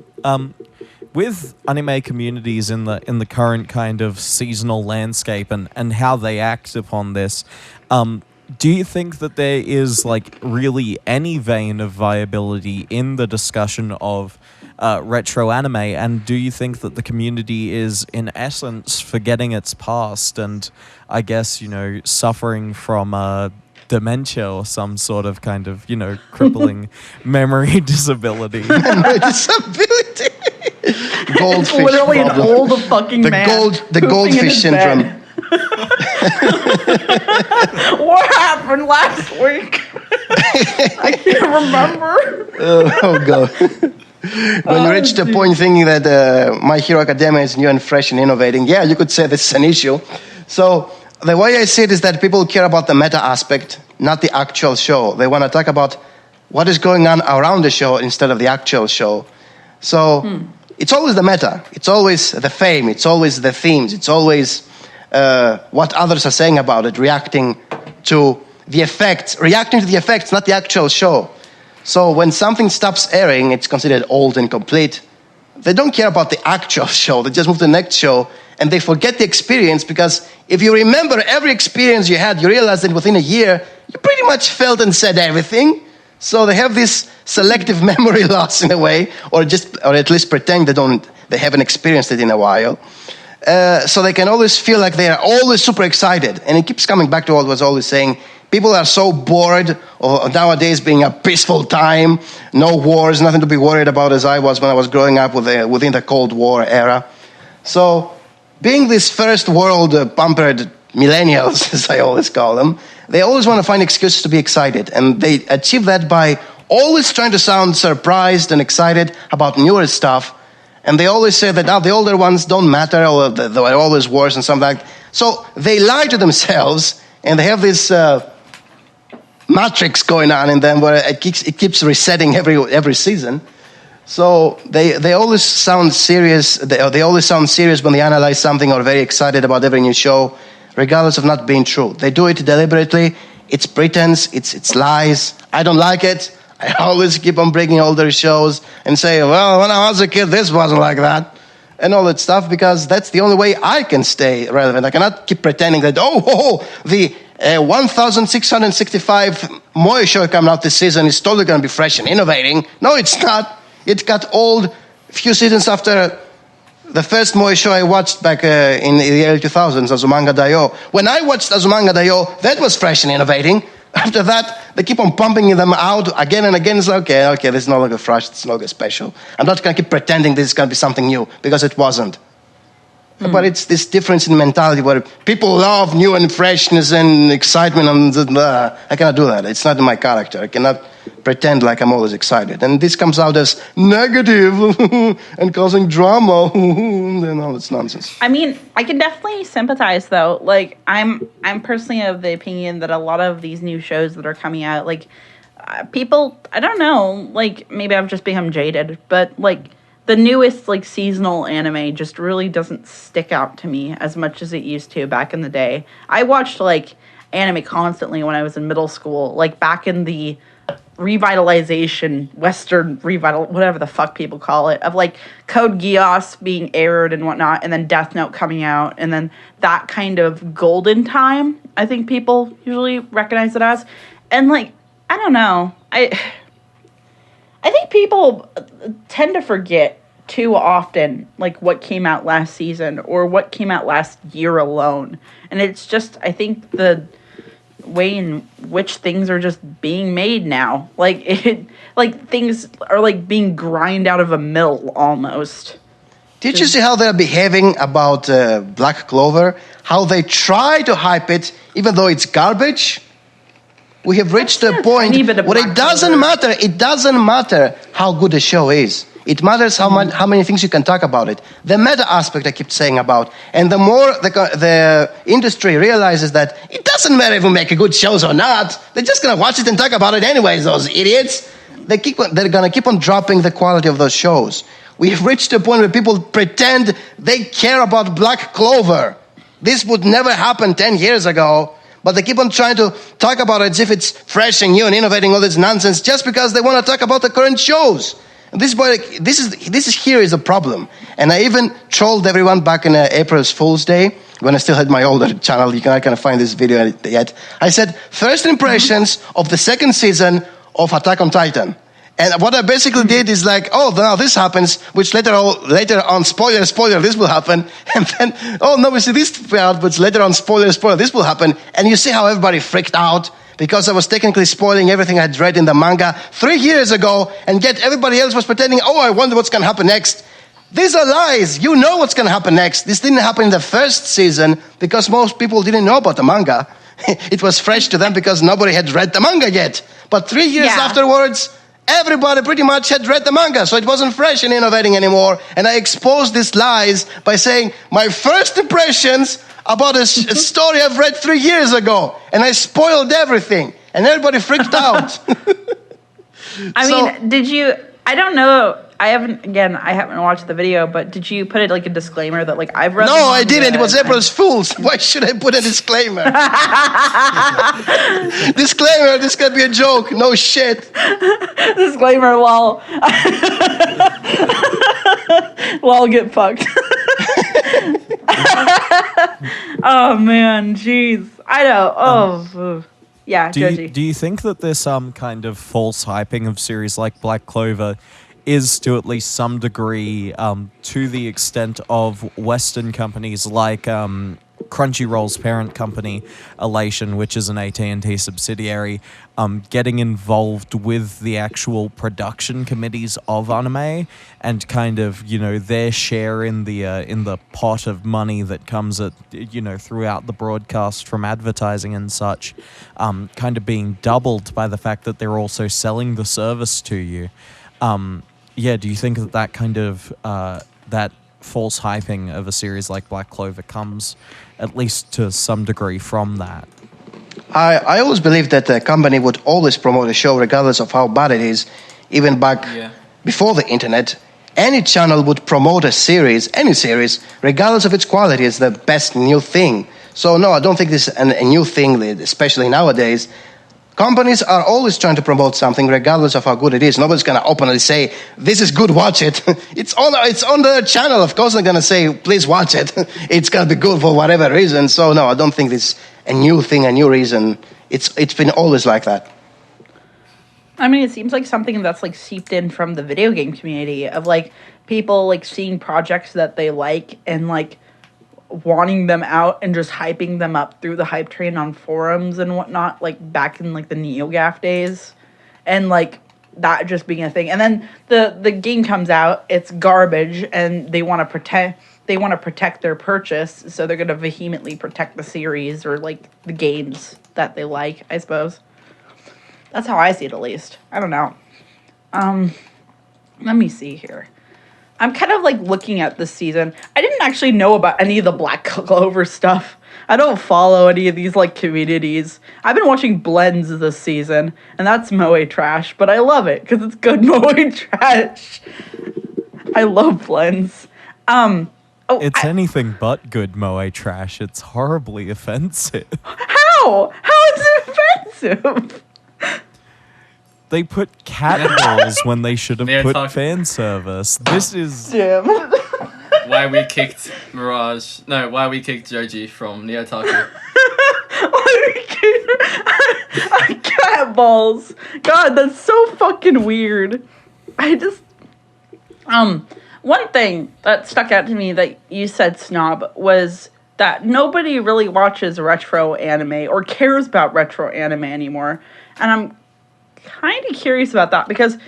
with anime communities in the current kind of seasonal landscape and how they act upon this, do you think that there is, like, really any vein of viability in the discussion of retro anime, and do you think that the community is in essence forgetting its past and, I guess, you know, suffering from dementia or some sort of kind of, you know, crippling memory disability? Memory disability. Goldfish. It's literally problem. an old fucking man. The goldfish syndrome. What happened last week? I can't remember. Oh God. When you reach the point thinking that My Hero Academia is new and fresh and innovating, yeah, you could say this is an issue. So the way I see it is that people care about the meta aspect, not the actual show. They want to talk about what is going on around the show instead of the actual show. So it's always the meta. It's always the fame. It's always the themes. It's always what others are saying about it, reacting to the effects, not the actual show. So when something stops airing, it's considered old and complete. They don't care about the actual show. They just move to the next show, and they forget the experience, because if you remember every experience you had, you realize that within a year, you pretty much felt and said everything. So they have this selective memory loss in a way, or at least pretend they haven't experienced it in a while. So they can always feel like they are always super excited. And it keeps coming back to what I was always saying. People are so bored of nowadays being a peaceful time, no wars, nothing to be worried about, as I was when I was growing up within the Cold War era. So being this first world pampered millennials, as I always call them, they always want to find excuses to be excited. And they achieve that by always trying to sound surprised and excited about newer stuff. And they always say that the older ones don't matter, or they're always worse and something like that. So they lie to themselves, and they have this matrix going on in them where it keeps resetting every season. So they always sound serious. They always sound serious when they analyze something or very excited about every new show, regardless of not being true. They do it deliberately. It's pretense. It's lies. I don't like it. I always keep on breaking all their shows and say, well, when I was a kid, this wasn't like that. And all that stuff, because that's the only way I can stay relevant. I cannot keep pretending that, the 1,665 Moe show coming out this season is totally going to be fresh and innovating. No, it's not. It got old a few seasons after the first Moe show I watched back in the early 2000s, Azumanga Daioh. When I watched Azumanga Daioh, that was fresh and innovating. After that, they keep on pumping them out again and again. It's like, okay, this is no longer fresh, it's no longer special. I'm not going to keep pretending this is going to be something new, because it wasn't. But it's this difference in mentality where people love new and freshness and excitement. And I cannot do that. It's not in my character. I cannot pretend like I'm always excited. And this comes out as negative and causing drama and all this nonsense. I mean, I can definitely sympathize, though. Like, I'm personally of the opinion that a lot of these new shows that are coming out, like, people, I don't know, like, maybe I've just become jaded, but, like, the newest, like, seasonal anime just really doesn't stick out to me as much as it used to back in the day. I watched, like, anime constantly when I was in middle school, like, back in the revitalization, Western whatever the fuck people call it, of, like, Code Geass being aired and whatnot, and then Death Note coming out, and then that kind of golden time, I think people usually recognize it as. And, like, I don't know. I think people tend to forget too often, like, what came out last season or what came out last year alone. And it's just, I think, the way in which things are just being made now. Like, things are, like, being grind out of a mill, almost. Did you see how they're behaving about Black Clover? How they try to hype it, even though it's garbage? We have reached a point where it doesn't matter how good a show is. It matters how many things you can talk about it. The meta aspect I keep saying about. And the more the industry realizes that it doesn't matter if we make good shows or not. They're just going to watch it and talk about it anyways, those idiots. They're going to keep on dropping the quality of those shows. We have reached a point where people pretend they care about Black Clover. This would never happen 10 years ago. But they keep on trying to talk about it as if it's fresh and new and innovating, all this nonsense, just because they want to talk about the current shows. And this is a problem. And I even trolled everyone back in April's Fool's Day, when I still had my older channel. I can't find this video yet. I said, first impressions of the second season of Attack on Titan. And what I basically did is like, now this happens, which later on, spoiler, this will happen. And then, we see this part, but later on, spoiler, this will happen. And you see how everybody freaked out because I was technically spoiling everything I'd read in the manga 3 years ago, and yet everybody else was pretending, I wonder what's going to happen next. These are lies. You know what's going to happen next. This didn't happen in the first season because most people didn't know about the manga. It was fresh to them because nobody had read the manga yet. But 3 years afterwards, everybody pretty much had read the manga, so it wasn't fresh and innovating anymore. And I exposed these lies by saying my first impressions about a story I've read 3 years ago. And I spoiled everything. And everybody freaked out. I mean, did you... I don't know. I haven't watched the video, but did you put it like a disclaimer that like I've read? No, I didn't. It was April's Fools. Why should I put a disclaimer? Disclaimer, this could be a joke. No shit. Disclaimer, lol. Lol, get fucked. Oh man, jeez. I know. Yeah, do you think that this kind of false hyping of series like Black Clover is to at least some degree to the extent of Western companies like Crunchyroll's parent company, Elation, which is an AT&T subsidiary, getting involved with the actual production committees of anime and kind of, their share in the pot of money that comes at, throughout the broadcast from advertising and such, kind of being doubled by the fact that they're also selling the service to you. Do you think that kind of that false hyping of a series like Black Clover comes at least to some degree from that? I always believed that the company would always promote a show regardless of how bad it is, even back before the internet, any channel would promote a series, any series, regardless of its quality, as the best new thing. So no, I don't think this is a new thing, especially nowadays. Companies are always trying to promote something regardless of how good it is. Nobody's going to openly say, this is good, watch it. It's on the channel. Of course they're going to say, please watch it. It's going to be good for whatever reason. So no, I don't think this is a new thing, a new reason. It's been always like that. I mean, it seems like something that's like seeped in from the video game community of like people like seeing projects that they like and like wanting them out and just hyping them up through the hype train on forums and whatnot, like back in like the NeoGAF days, and like that just being a thing. And then the game comes out, it's garbage, and they want to protect their purchase, so they're gonna vehemently protect the series or like the games that they like, I suppose. That's how I see it, at least. I don't know. Let me see here. I'm kind of like looking at this season. I didn't actually know about any of the Black Clover stuff. I don't follow any of these like communities. I've been watching Blends this season, and that's Moe trash, but I love it because it's good Moe trash. I love Blends. It's anything but good Moe trash. It's horribly offensive. How? How is it offensive? They put cat balls when they should have put NeOtaku. fan service. This is... Damn. Why we kicked Mirage? No, why we kicked Joji from NeOtaku? Cat balls. God, that's so fucking weird. I just... One thing that stuck out to me that you said, Snob, was that nobody really watches retro anime or cares about retro anime anymore. And I'm kind of curious about that because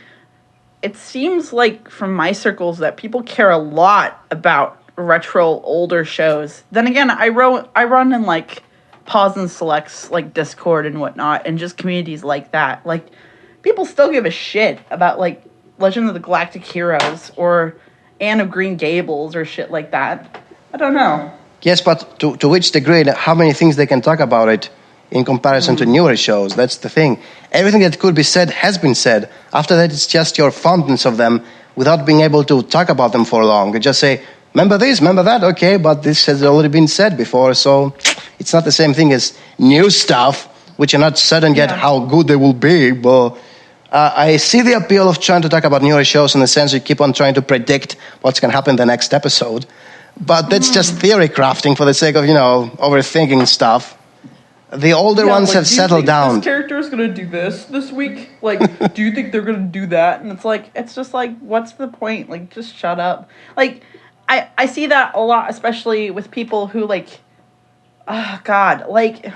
it seems like from my circles that people care a lot about retro older shows. Then again, I run in like Pause and Selects like Discord and whatnot, and just communities like that. Like people still give a shit about like Legend of the Galactic Heroes or Anne of Green Gables or shit like that. I don't know. Yes, but to which degree, how many things they can talk about it in comparison to newer shows? That's the thing. Everything that could be said has been said. After that, it's just your fondness of them without being able to talk about them for long. You just say, remember this, remember that, okay, but this has already been said before, so it's not the same thing as new stuff, which you're not certain yet how good they will be, but I see the appeal of trying to talk about newer shows in the sense you keep on trying to predict what's going to happen in the next episode. But that's just theory crafting for the sake of, overthinking stuff. The older ones have settled down. This character is going to do this week? Like, do you think they're going to do that? And it's just like, what's the point? Like, just shut up. Like, I see that a lot, especially with people who, like, oh, God, like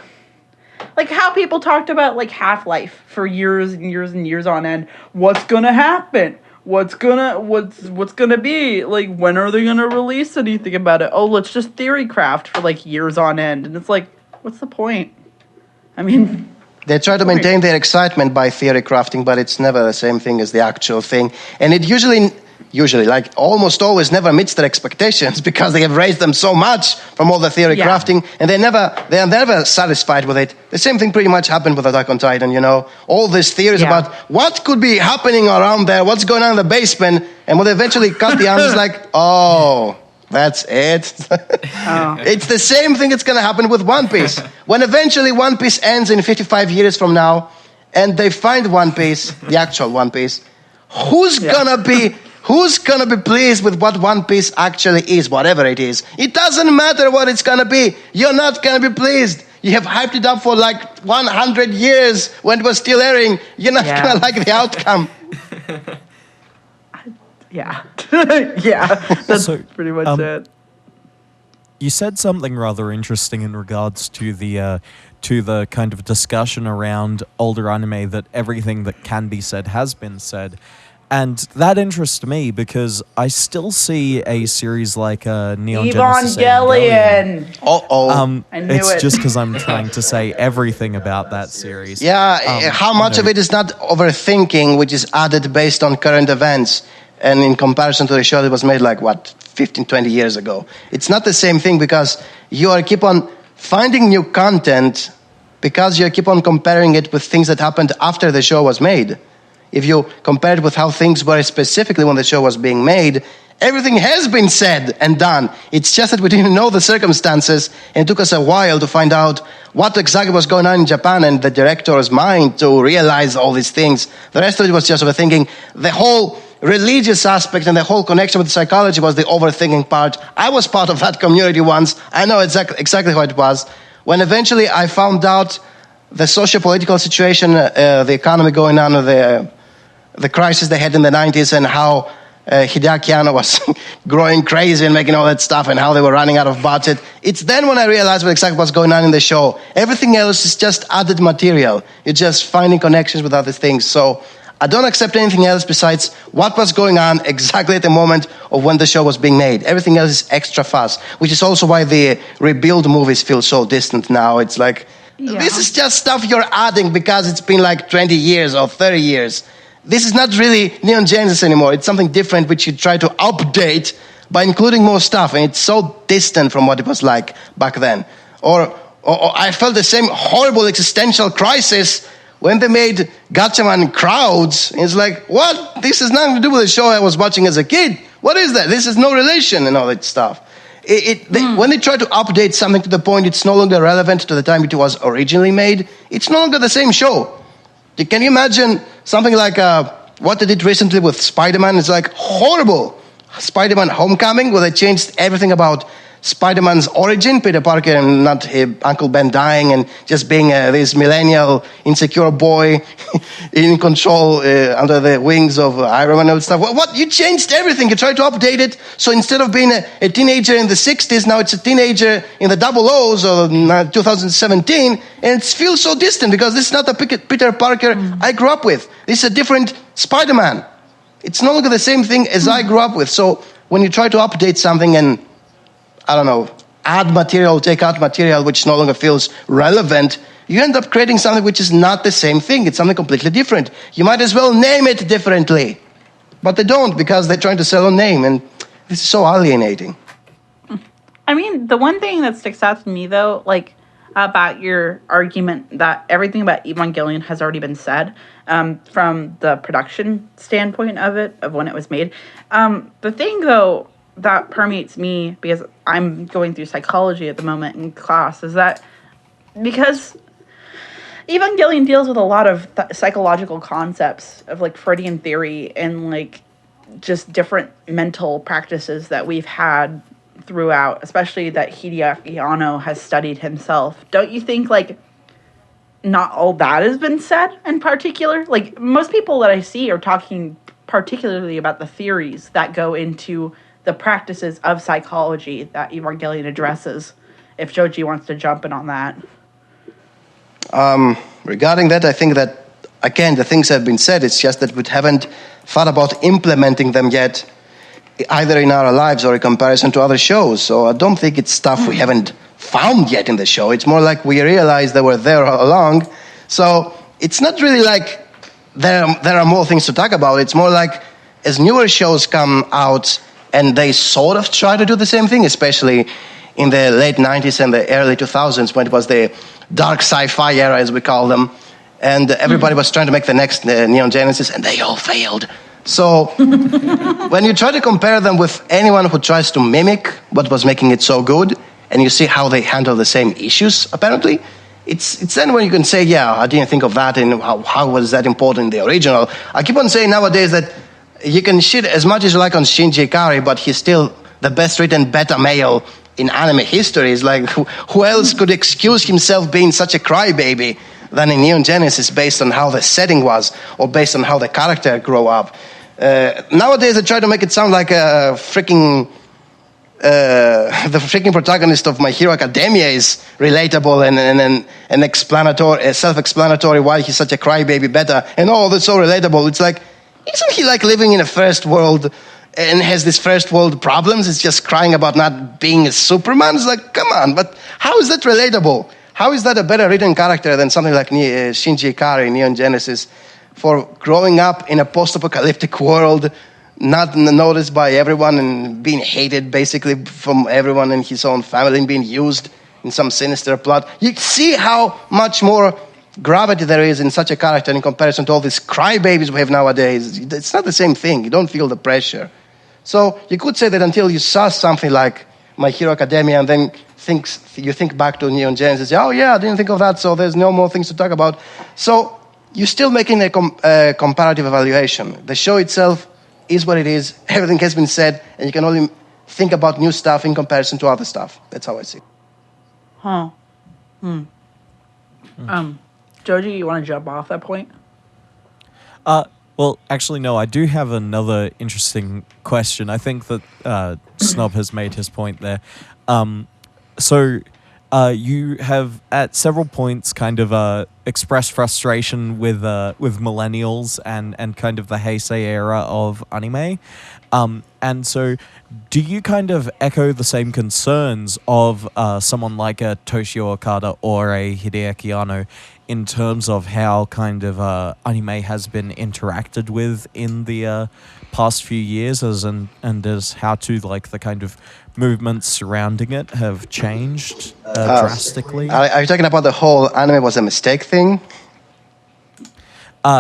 how people talked about, like, Half-Life for years and years and years on end. What's going to happen? What's gonna be? Like, when are they going to release anything about it? Oh, let's just theory craft for, like, years on end. And it's like, what's the point? I mean, they try to maintain their excitement by theory crafting, but it's never the same thing as the actual thing. And it usually, like almost always never meets their expectations because they have raised them so much from all the theory crafting, and they are never satisfied with it. The same thing pretty much happened with Attack on Titan, all these theories about what could be happening around there, what's going on in the basement, and when they eventually cut the answers like, oh, that's it. It's the same thing that's going to happen with One Piece. When eventually One Piece ends in 55 years from now, and they find One Piece, the actual One Piece, who's gonna be pleased with what One Piece actually is, whatever it is? It doesn't matter what it's gonna be. You're not gonna be pleased. You have hyped it up for like 100 years when it was still airing. You're not gonna like the outcome. Yeah. That's pretty much it. You said something rather interesting in regards to the kind of discussion around older anime that everything that can be said has been said. And that interests me because I still see a series like Neon Genesis Evangelion. I knew it's it. just because I'm trying to say everything about that series. Yeah, how much of it is not overthinking, which is added based on current events, and in comparison to the show that was made like, 15, 20 years ago. It's not the same thing because you keep on finding new content because you keep on comparing it with things that happened after the show was made. If you compare it with how things were specifically when the show was being made, everything has been said and done. It's just that we didn't know the circumstances, and it took us a while to find out what exactly was going on in Japan and the director's mind to realize all these things. The rest of it was just overthinking. The whole religious aspect and the whole connection with psychology was the overthinking part. I was part of that community once. I know exactly how it was. When eventually I found out the socio-political situation, the economy going on, the crisis they had in the 90s, and how Hideaki Anno was growing crazy and making all that stuff, and how they were running out of budget. It's then when I realized what exactly what's going on in the show. Everything else is just added material. You're just finding connections with other things. So I don't accept anything else besides what was going on exactly at the moment of when the show was being made. Everything else is extra fast, which is also why the rebuild movies feel so distant now. It's like, this is just stuff you're adding because it's been like 20 years or 30 years. This is not really Neon Genesis anymore. It's something different which you try to update by including more stuff, and it's so distant from what it was like back then. Or I felt the same horrible existential crisis when they made Gatchaman Crowds. It's like, what? This has nothing to do with the show I was watching as a kid. What is that? This is no relation and all that stuff. When they try to update something to the point it's no longer relevant to the time it was originally made, it's no longer the same show. Can you imagine something like what they did recently with Spider-Man? It's like horrible. Spider-Man Homecoming, where they changed everything about Spider-Man's origin, Peter Parker and not Uncle Ben dying and just being this millennial, insecure boy in control under the wings of Iron Man and stuff. What? You changed everything. You tried to update it. So instead of being a teenager in the 60s, now it's a teenager in the double O's or 2017. And it feels so distant because this is not the Peter Parker I grew up with. This is a different Spider-Man. It's no longer the same thing as I grew up with. So when you try to update something and I don't know, add material, take out material which no longer feels relevant, you end up creating something which is not the same thing. It's something completely different. You might as well name it differently. But they don't because they're trying to sell a name, and this is so alienating. I mean, the one thing that sticks out to me, though, like, about your argument that everything about Evangelion has already been said, from the production standpoint of it, of when it was made. The thing, though, that permeates me, because I'm going through psychology at the moment in class, is that because Evangelion deals with a lot of psychological concepts of, like, Freudian theory and, like, just different mental practices that we've had throughout, especially that Hideaki Anno has studied himself. Don't you think, like, not all that has been said in particular? Like, most people that I see are talking particularly about the theories that go into the practices of psychology that Evangelion addresses. If Joji wants to jump in on that. Regarding that, I think that, again, the things have been said. It's just that we haven't thought about implementing them yet, either in our lives or in comparison to other shows. So I don't think it's stuff we haven't found yet in the show. It's more like we realized they were there all along. So it's not really like there are more things to talk about. It's more like as newer shows come out, and they sort of try to do the same thing, especially in the late 90s and the early 2000s, when it was the dark sci-fi era, as we call them. And everybody was trying to make the next Neon Genesis, and they all failed. So when you try to compare them with anyone who tries to mimic what was making it so good, and you see how they handle the same issues, apparently, it's then when you can say, yeah, I didn't think of that, and how was that important in the original. I keep on saying nowadays that you can shit as much as you like on Shinji Ikari, but he's still the best written beta male in anime history. It's like, who else could excuse himself being such a crybaby than in Neon Genesis, based on how the setting was, or based on how the character grew up. Nowadays, they try to make it sound like a freaking the freaking protagonist of My Hero Academia is relatable and explanatory, self-explanatory why he's such a crybaby beta, and that's so relatable. It's like, isn't he like living in a first world and has these first world problems? It's just crying about not being a Superman. It's like, come on, but how is that relatable? How is that a better written character than something like Shinji Ikari, Neon Genesis, for growing up in a post-apocalyptic world, not noticed by everyone and being hated basically from everyone in his own family and being used in some sinister plot? You see how much more gravity there is in such a character in comparison to all these crybabies we have nowadays. It's not the same thing. You don't feel the pressure. So you could say that until you saw something like My Hero Academia and then you think back to Neon Genesis, oh yeah, I didn't think of that, so there's no more things to talk about. So you're still making a comparative evaluation. The show itself is what it is. Everything has been said, and you can only think about new stuff in comparison to other stuff. That's how I see it. Huh. Joji, you want to jump off that point? Well, actually, no, I do have another interesting question. I think that Snob has made his point there. So you have at several points kind of expressed frustration with millennials and kind of the Heisei era of anime. And so do you kind of echo the same concerns of someone like a Toshio Okada or a Hideaki Anno in terms of how kind of anime has been interacted with in the past few years and as how to like the kind of movements surrounding it have changed drastically? Are you talking about the whole anime was a mistake thing?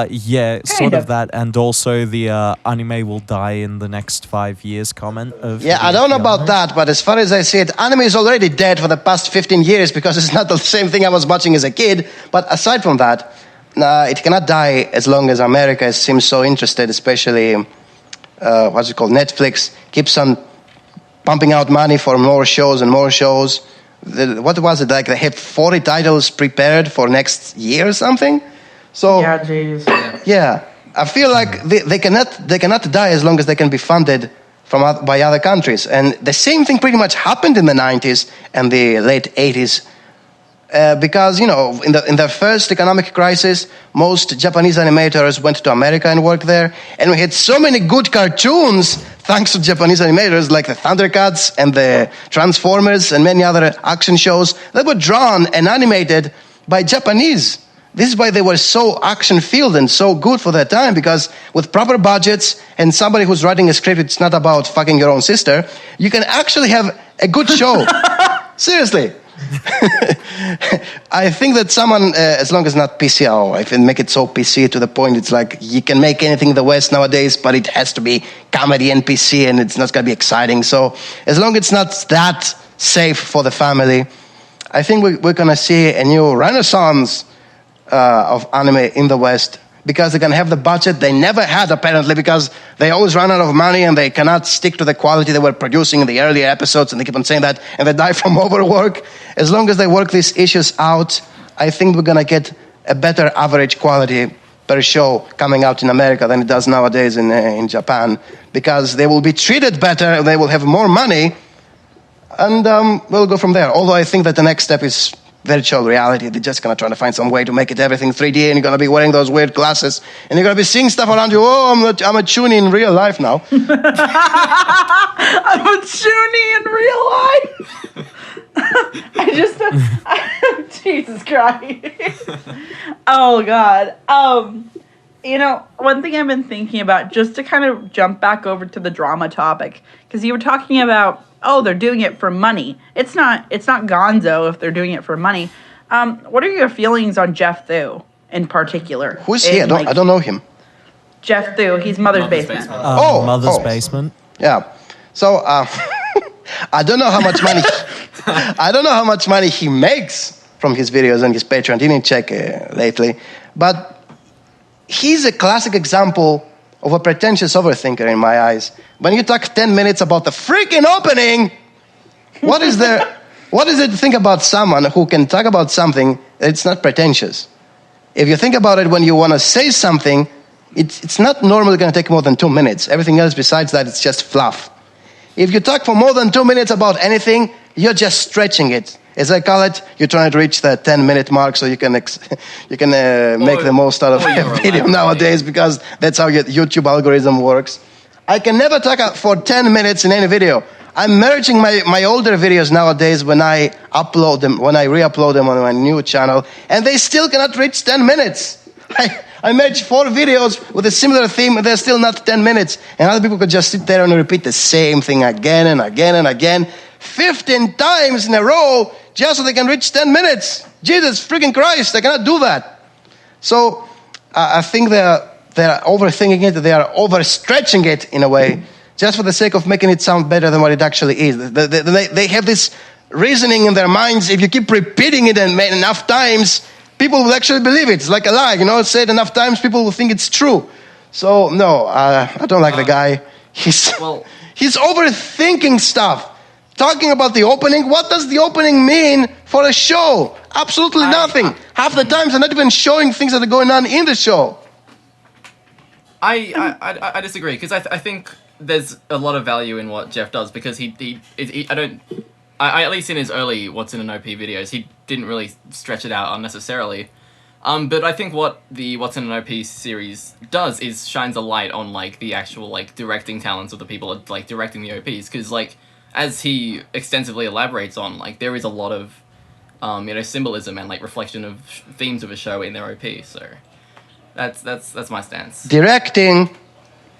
Yeah, sort of that, and also the anime will die in the next 5 years comment of... Yeah, I don't know about that, but as far as I see it, anime is already dead for the past 15 years because it's not the same thing I was watching as a kid. But aside from that, it cannot die as long as America seems so interested, especially, Netflix keeps on pumping out money for more shows and more shows. What was it, like they have 40 titles prepared for next year or something? So, Yeah, jeez. yeah, I feel like they cannot die as long as they can be funded by other countries. And the same thing pretty much happened in the 90s and the late 80s. Because, in the first economic crisis, most Japanese animators went to America and worked there. And we had so many good cartoons thanks to Japanese animators like the Thundercats and the Transformers and many other action shows that were drawn and animated by Japanese. This is why they were so action-filled and so good for their time, because with proper budgets and somebody who's writing a script, it's not about fucking your own sister, you can actually have a good show. Seriously. I think that someone, as long as not PC, I can make it so PC to the point it's like you can make anything in the West nowadays, but it has to be comedy and PC and it's not going to be exciting. So as long as it's not that safe for the family, I think we're going to see a new renaissance of anime in the West, because they can have the budget they never had apparently, because they always run out of money and they cannot stick to the quality they were producing in the earlier episodes, and they keep on saying that, and they die from overwork. As long as they work these issues out, I think we're going to get a better average quality per show coming out in America than it does nowadays in Japan, because they will be treated better, they will have more money, and we'll go from there. Although I think that the next step is virtual reality. They're just going to try to find some way to make it everything 3D, and you're going to be wearing those weird glasses, and you're going to be seeing stuff around you. Oh, I'm a Chuny in real life now. I'm a Chuny in real life. Jesus Christ. Oh, God. One thing I've been thinking about, just to kind of jump back over to the drama topic, because you were talking about, they're doing it for money. It's not gonzo if they're doing it for money. What are your feelings on Jeff Thu in particular? Who's he? I don't know him. Jeff Thu, he's Mother's Basement. Mother's Basement. Yeah. So I don't know how much money. I don't know how much money he makes from his videos and his Patreon. Didn't check lately, but he's a classic example of a pretentious overthinker in my eyes. When you talk 10 minutes about the freaking opening, what is it to think about someone who can talk about something that's not pretentious? If you think about it when you want to say something, it's not normally going to take more than 2 minutes. Everything else besides that, it's just fluff. If you talk for more than 2 minutes about anything, you're just stretching it. As I call it, you're trying to reach the 10-minute mark so you can make the most out of a video nowadays, because that's how your YouTube algorithm works. I can never talk for 10 minutes in any video. I'm merging my older videos nowadays when I upload them, when I re-upload them on my new channel, and they still cannot reach 10 minutes. I merged 4 videos with a similar theme, and they're still not 10 minutes. And other people could just sit there and repeat the same thing again and again and again, 15 times in a row, just so they can reach 10 minutes. Jesus freaking Christ, I cannot do that. So I think they're overthinking it, they are overstretching it in a way, just for the sake of making it sound better than what it actually is. They have this reasoning in their minds. If you keep repeating it enough times, people will actually believe it. It's like a lie, you know. Say it enough times, people will think it's true. So no, I don't like the guy. He's overthinking stuff. Talking about the opening, what does the opening mean for a show? Absolutely nothing. Half the times they're not even showing things that are going on in the show. I disagree, because I think there's a lot of value in what Jeff does, because I at least in his early What's in an OP videos, he didn't really stretch it out unnecessarily. But I think what the What's in an OP series does is shines a light on like the actual like directing talents of the people like directing the OPs, because like as he extensively elaborates on, like there is a lot of symbolism and like reflection of themes of a show in their OP. So that's my stance. Directing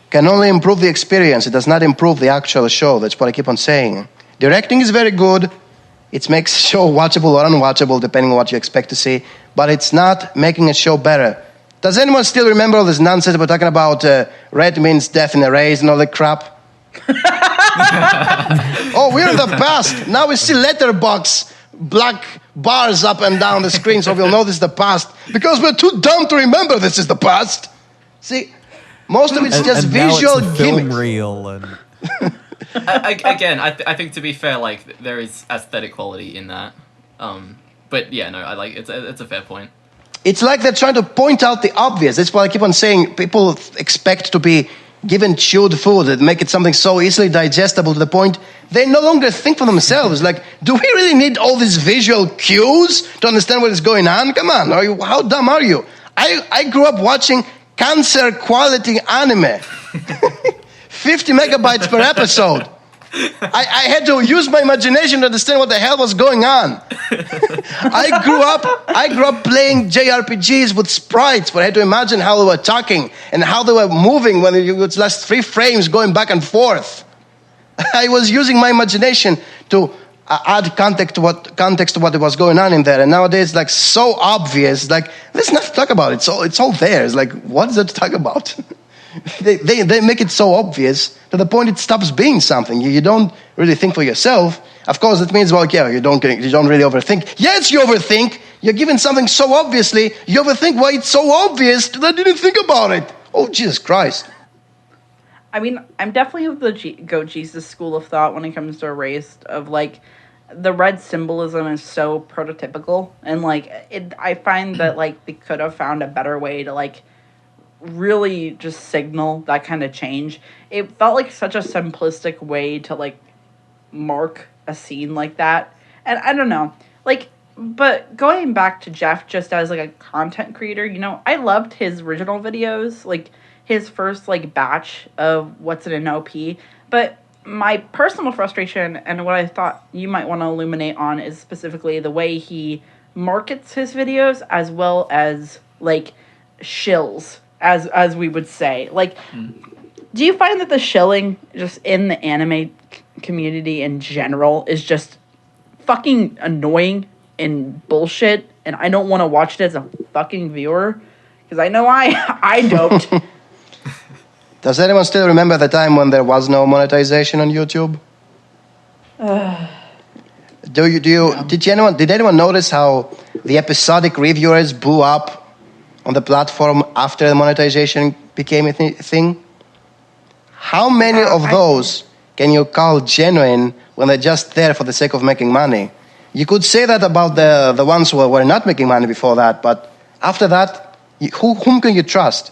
can only improve the experience. It does not improve the actual show. That's what I keep on saying. Directing is very good. It makes a show watchable or unwatchable, depending on what you expect to see. But it's not making a show better. Does anyone still remember all this nonsense we're talking about? Red means death in a race and all that crap? Oh, we're in the past. Now we see letterbox, black bars up and down the screen, so we'll know this is the past. Because we're too dumb to remember this is the past. See, most of it's just visual now it's a gimmicks. film reel and... Again, I think to be fair, like there is aesthetic quality in that. But yeah, no, I like it's a fair point. It's like they're trying to point out the obvious. That's why I keep on saying people expect to be given chewed food and make it something so easily digestible to the point they no longer think for themselves. Like, do we really need all these visual cues to understand what is going on? Come on, how dumb are you? I grew up watching cancer quality anime. 50 megabytes per episode. I had to use my imagination to understand what the hell was going on. I grew up playing JRPGs with sprites where I had to imagine how they were talking and how they were moving when it was last 3 frames going back and forth. I was using my imagination to add context to what was going on in there. And nowadays, like, so obvious. Like, let's not talk about it. It's all there. It's like, what is there to talk about? They make it so obvious to the point it stops being something. You don't really think for yourself. Of course, that means, well, yeah, you don't really overthink. Yes, you overthink. You're given something so obviously, you overthink why it's so obvious that I didn't think about it. Oh, Jesus Christ. I mean, I'm definitely of the Go Jesus school of thought when it comes to erased, of like, the red symbolism is so prototypical, and like, I find that like they could have found a better way to like really just signal that kind of change. It felt like such a simplistic way to like mark a scene like that, and I don't know, like, but going back to Jeff just as like a content creator, you know, I loved his original videos, like his first like batch of What's in an OP, but my personal frustration and what I thought you might want to illuminate on is specifically the way he markets his videos, as well as like shills, as we would say. Like, do you find that the shilling just in the anime community in general is just fucking annoying and bullshit, and I don't want to watch it as a fucking viewer? Because I know I don't. Does anyone still remember the time when there was no monetization on YouTube? Did anyone notice how the episodic reviewers blew up on the platform after the monetization became a thing? How many of those can you call genuine when they're just there for the sake of making money? You could say that about the ones who were not making money before that, but after that, whom can you trust?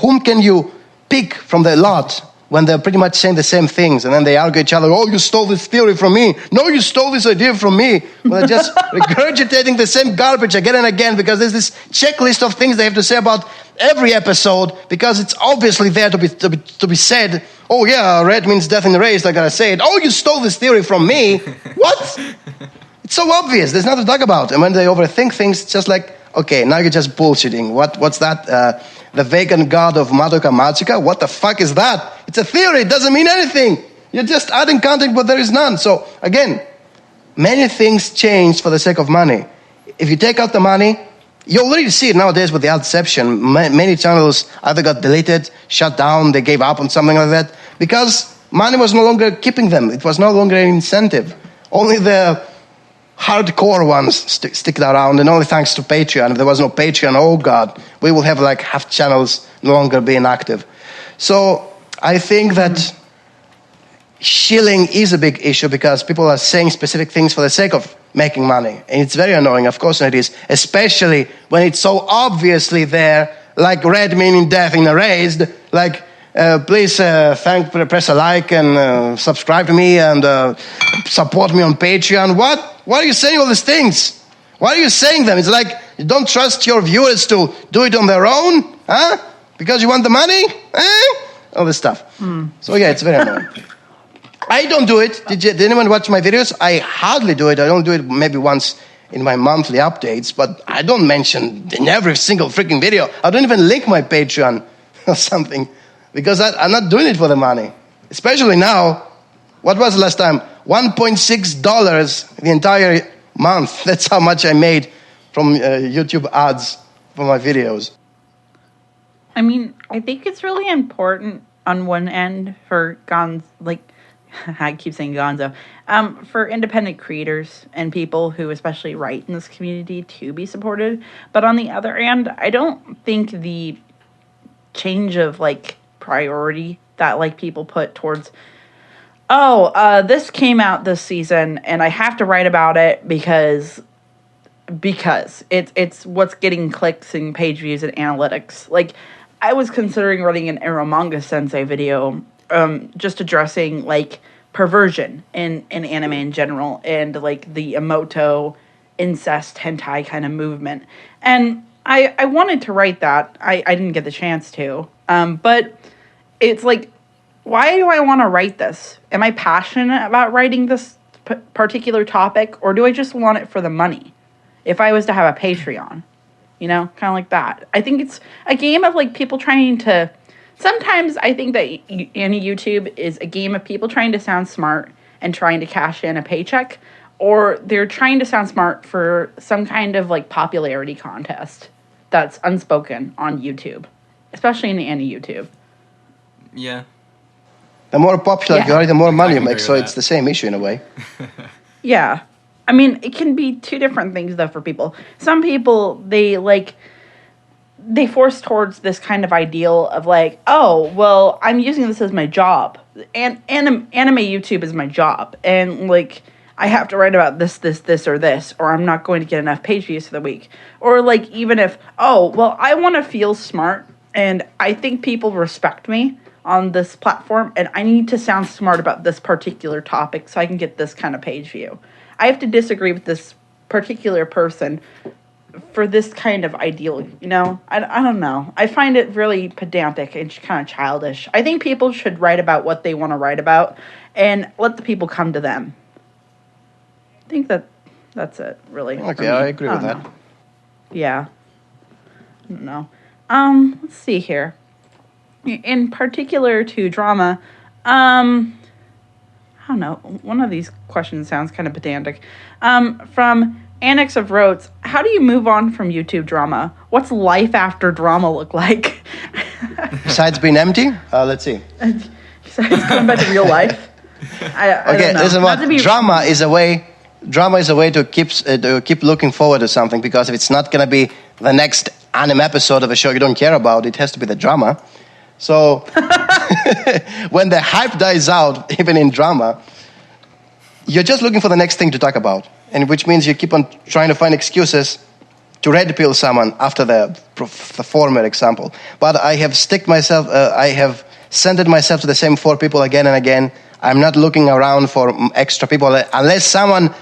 Whom can you pick from the lot when they're pretty much saying the same things, and then they argue each other, oh, you stole this theory from me. No, you stole this idea from me. Well, they're just regurgitating the same garbage again and again, because there's this checklist of things they have to say about every episode, because it's obviously there to be said. Oh yeah, red means death in the race, like I said. Oh, you stole this theory from me. What? It's so obvious. There's nothing to talk about. And when they overthink things, it's just like, okay, now you're just bullshitting. What's that? The vegan god of Madoka Magica? What the fuck is that? It's a theory. It doesn't mean anything. You're just adding content, but there is none. So, again, many things change for the sake of money. If you take out the money, You already see it nowadays with the altception. Many channels either got deleted, shut down, they gave up on something like that, because money was no longer keeping them. It was no longer an incentive. Only the hardcore ones stick around, and only thanks to Patreon. If there was no Patreon, oh God, we will have like half channels no longer being active. So I think that shilling is a big issue because people are saying specific things for the sake of making money. And it's very annoying, of course it is, especially when it's so obviously there, like red meaning death in erased, like please press a like and subscribe to me and support me on Patreon. What? Why are you saying all these things? Why are you saying them? It's like you don't trust your viewers to do it on their own? Huh? Because you want the money? All this stuff. So yeah, it's very annoying. I don't do it. Did anyone watch my videos? I hardly do it. I don't do it maybe once in my monthly updates, but I don't mention in every single freaking video. I don't even link my Patreon or something because I'm not doing it for the money. Especially now. What was the last time? $1.6 the entire month. That's how much I made from YouTube ads for my videos. I mean, I think it's really important on one end for I keep saying Gonzo, for independent creators and people who especially write in this community to be supported. But on the other hand, I don't think the change of priority that people put towards, this came out this season and I have to write about it because it's what's getting clicks and page views and analytics. I was considering running an Eromanga Sensei video just addressing perversion in anime in general and the emoto incest hentai kind of movement. And I wanted to write that. I didn't get the chance to. But it's why do I want to write this? Am I passionate about writing this particular topic, or do I just want it for the money? If I was to have a Patreon, kind of like that. I think it's a game of people trying to. Sometimes I think that YouTube is a game of people trying to sound smart and trying to cash in a paycheck, or they're trying to sound smart for some kind of popularity contest that's unspoken on YouTube, especially in YouTube. Yeah. The more popular you are, the more money you make, so it's the same issue in a way. Yeah. I mean, it can be two different things, though, for people. Some people, they force towards this kind of ideal of I'm using this as my job. And anime YouTube is my job. And, I have to write about this, or this, or I'm not going to get enough page views for the week. Or, even if, I want to feel smart, and I think people respect me on this platform, and I need to sound smart about this particular topic so I can get this kind of page view. I have to disagree with this particular person for this kind of ideal, I don't know. I find it really pedantic and kind of childish. I think people should write about what they want to write about and let the people come to them. I think that's it, really. Okay, I agree with that. Yeah. I don't know. Let's see here. In particular to drama, I don't know. One of these questions sounds kind of pedantic. From Annex of Rotes, how do you move on from YouTube drama? What's life after drama look like? Besides being empty? Let's see. Besides going back to real life? I Okay, don't know. listen what, drama is a way to keep looking forward to something, because if it's not going to be the next anime episode of a show you don't care about, it has to be the drama. So when the hype dies out, even in drama, you're just looking for the next thing to talk about, and which means you keep on trying to find excuses to red pill someone after the former example. But I have I have centered myself to the same 4 people again and again. I'm not looking around for extra people unless someone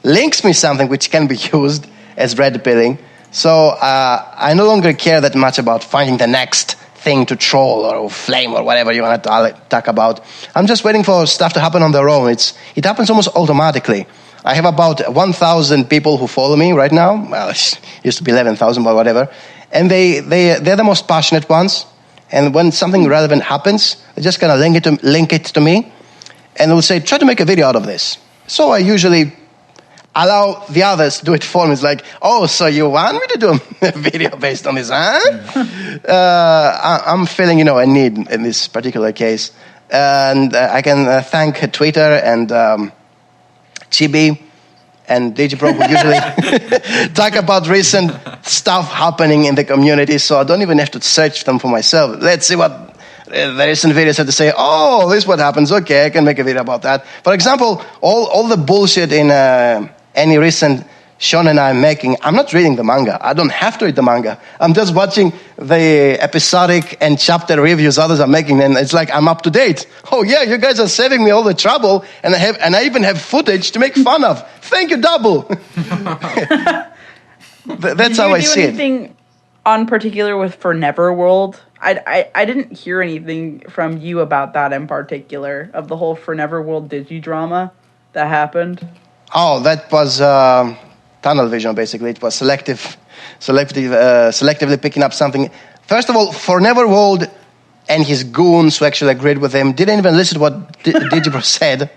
links me something which can be used as red pilling. So I no longer care that much about finding the next thing to troll or flame or whatever you want to talk about. I'm just waiting for stuff to happen on their own. It happens almost automatically. I have about 1,000 people who follow me right now. Well, it used to be 11,000, but whatever. And they're the most passionate ones. And when something relevant happens, they're just going to link it to me. And they'll say, try to make a video out of this. So allow the others to do it for me. It's like, oh, so you want me to do a video based on this, huh? I'm feeling, a need in this particular case. And I can thank Twitter and Chibi and Digi Pro, who usually talk about recent stuff happening in the community, so I don't even have to search them for myself. Let's see what the recent videos have to say. Oh, this is what happens. Okay, I can make a video about that. For example, all the bullshit in any recent shonen I'm making, I'm not reading the manga. I don't have to read the manga. I'm just watching the episodic and chapter reviews others are making, and it's like I'm up to date. Oh yeah, you guys are saving me all the trouble, and I even have footage to make fun of. Thank you, Double. That's how I see it. Did you do anything on particular with For Never World? I didn't hear anything from you about that in particular, of the whole For Never World Digi drama that happened. Oh, that was tunnel vision, basically. It was selectively picking up something. First of all, For Never World and his goons who actually agreed with him didn't even listen to what Digibro said.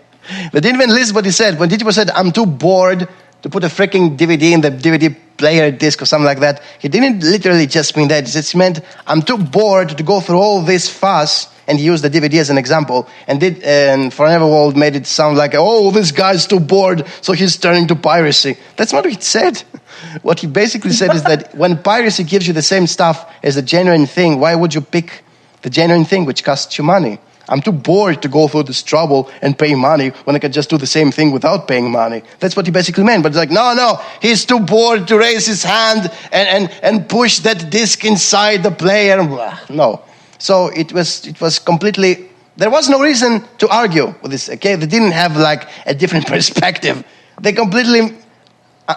They didn't even listen to what he said. When Digibro said, I'm too bored to put a freaking DVD in the DVD player disc or something like that, he didn't literally just mean that. It just meant, I'm too bored to go through all this fuss, and he used the DVD as an example, and For Never World made it sound like, oh, this guy's too bored, so he's turning to piracy. That's not what he said. What he basically said is that when piracy gives you the same stuff as the genuine thing, why would you pick the genuine thing which costs you money? I'm too bored to go through this trouble and pay money when I can just do the same thing without paying money. That's what he basically meant. But it's like, no, he's too bored to raise his hand and push that disc inside the player. No. So it was completely, there was no reason to argue with this, okay? They didn't have like a different perspective. They completely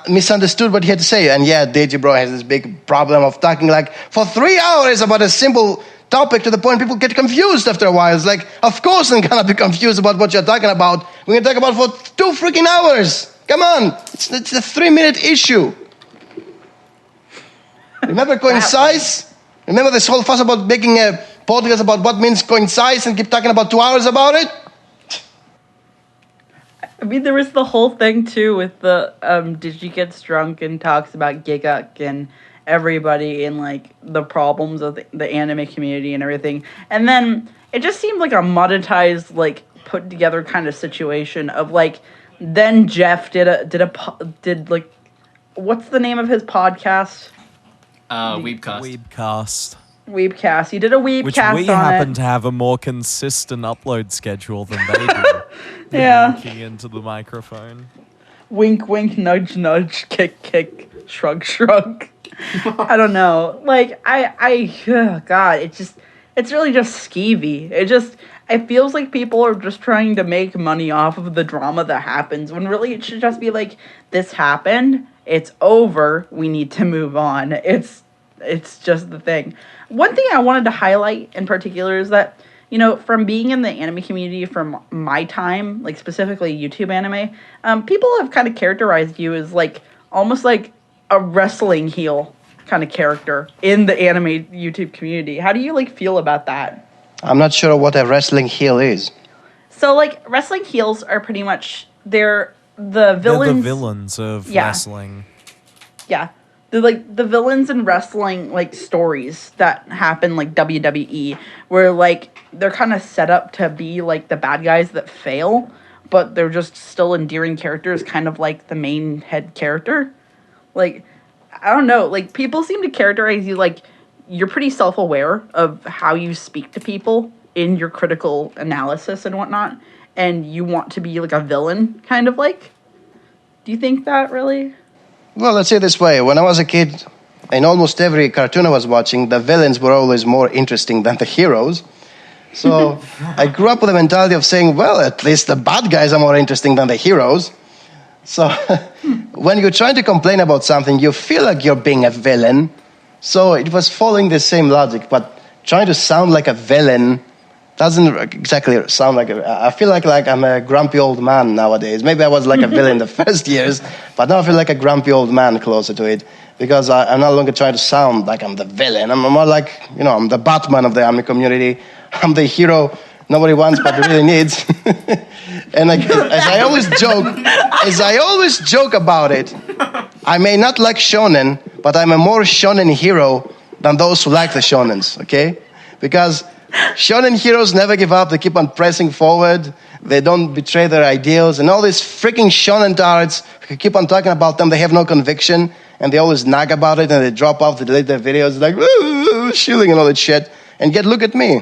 misunderstood what he had to say. And yeah, Digibro has this big problem of talking like for 3 hours about a simple topic to the point people get confused after a while. It's like, of course I'm gonna be confused about what you're talking about. We're gonna talk about for 2 freaking hours. Come on, it's a 3-minute issue. Remember coincise? Remember this whole fuss about making a podcast about what means coincise and keep talking about 2 hours about it? I mean, there was the whole thing too with the Digi gets drunk and talks about Giguk and everybody and like the problems of the anime community and everything, and then it just seemed like a monetized, like put together kind of situation of like, then Jeff did like, what's the name of his podcast? Weebcast. He did a Weebcast, which we happen to have a more consistent upload schedule than they do. Yeah. Winking into the microphone. Wink, wink, nudge, nudge, kick, kick, shrug, shrug. I don't know. Like, God, it's really just skeevy. It feels like people are just trying to make money off of the drama that happens, when really it should just be like, this happened, it's over, we need to move on. It's just the thing. One thing I wanted to highlight in particular is that, from being in the anime community from my time, like specifically YouTube anime, people have kind of characterized you as like, almost like a wrestling heel kind of character in the anime YouTube community. How do you like feel about that? I'm not sure what a wrestling heel is. So like wrestling heels are pretty much they're the villains. They're the villains of wrestling. Yeah. They're like the villains in wrestling like stories that happen like WWE, where like they're kind of set up to be like the bad guys that fail, but they're just still endearing characters, kind of like the main head character. Like, I don't know, like, people seem to characterize you like you're pretty self-aware of how you speak to people in your critical analysis and whatnot, and you want to be like a villain, kind of like. Do you think that, really? Well, let's say it this way. When I was a kid, in almost every cartoon I was watching, the villains were always more interesting than the heroes. So I grew up with the mentality of saying, well, at least the bad guys are more interesting than the heroes. So when you're trying to complain about something, you feel like you're being a villain. So it was following the same logic, but trying to sound like a villain doesn't exactly sound like I feel like I'm a grumpy old man nowadays. Maybe I was like a villain the first years, but now I feel like a grumpy old man closer to it, because I'm no longer trying to sound like I'm the villain. I'm more like, I'm the Batman of the anime community. I'm the hero nobody wants but really needs. And as I always joke about it, I may not like shonen, but I'm a more shonen hero than those who like the shonens, okay? Because shonen heroes never give up. They keep on pressing forward. They don't betray their ideals. And all these freaking shonen tards who keep on talking about them, they have no conviction. And they always nag about it, and they drop off, they delete their videos, like, shilling and all that shit. And yet, look at me.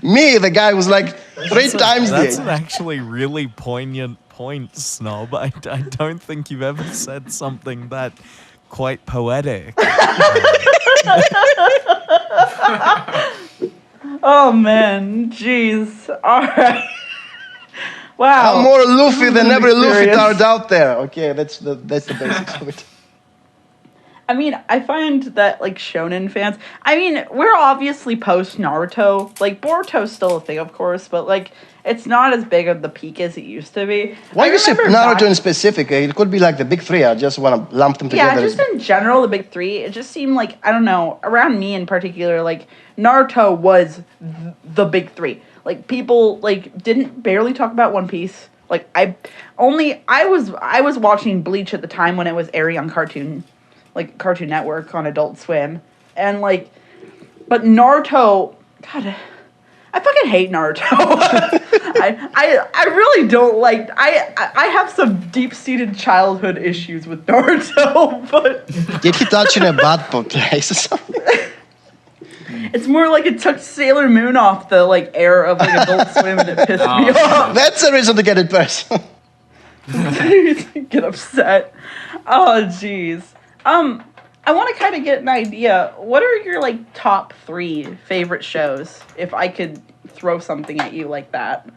Me, the guy who's like three times the age. That's an actually really poignant point, Snob. I don't think you've ever said something that quite poetic. Oh man, jeez. All right. Wow. I'm more Luffy than every Luffy tard out there. Okay, that's the basics of it. I mean, I find that, like, shonen fans... I mean, we're obviously post-Naruto. Like, Boruto's still a thing, of course, but, like, it's not as big of the peak as it used to be. Why you say Naruto in specific? It could be, like, the big three. I just want to lump them together. Yeah, just in general, the big three. It just seemed like, I don't know, around me in particular, like, Naruto was the big three. Like, people, like, didn't barely talk about One Piece. Like, I was watching Bleach at the time when it was airing on Cartoon Network on Adult Swim. And, like, but Naruto, God, I fucking hate Naruto. I really don't like, I have some deep-seated childhood issues with Naruto, but... Did he touch in a bad place or something? It's more like it took Sailor Moon off the, like, air of, like, Adult Swim, and it pissed me off. That's a reason to get it personal. Get upset. Oh, jeez. I want to kind of get an idea. What are your, like, top 3 favorite shows? If I could throw something at you like that.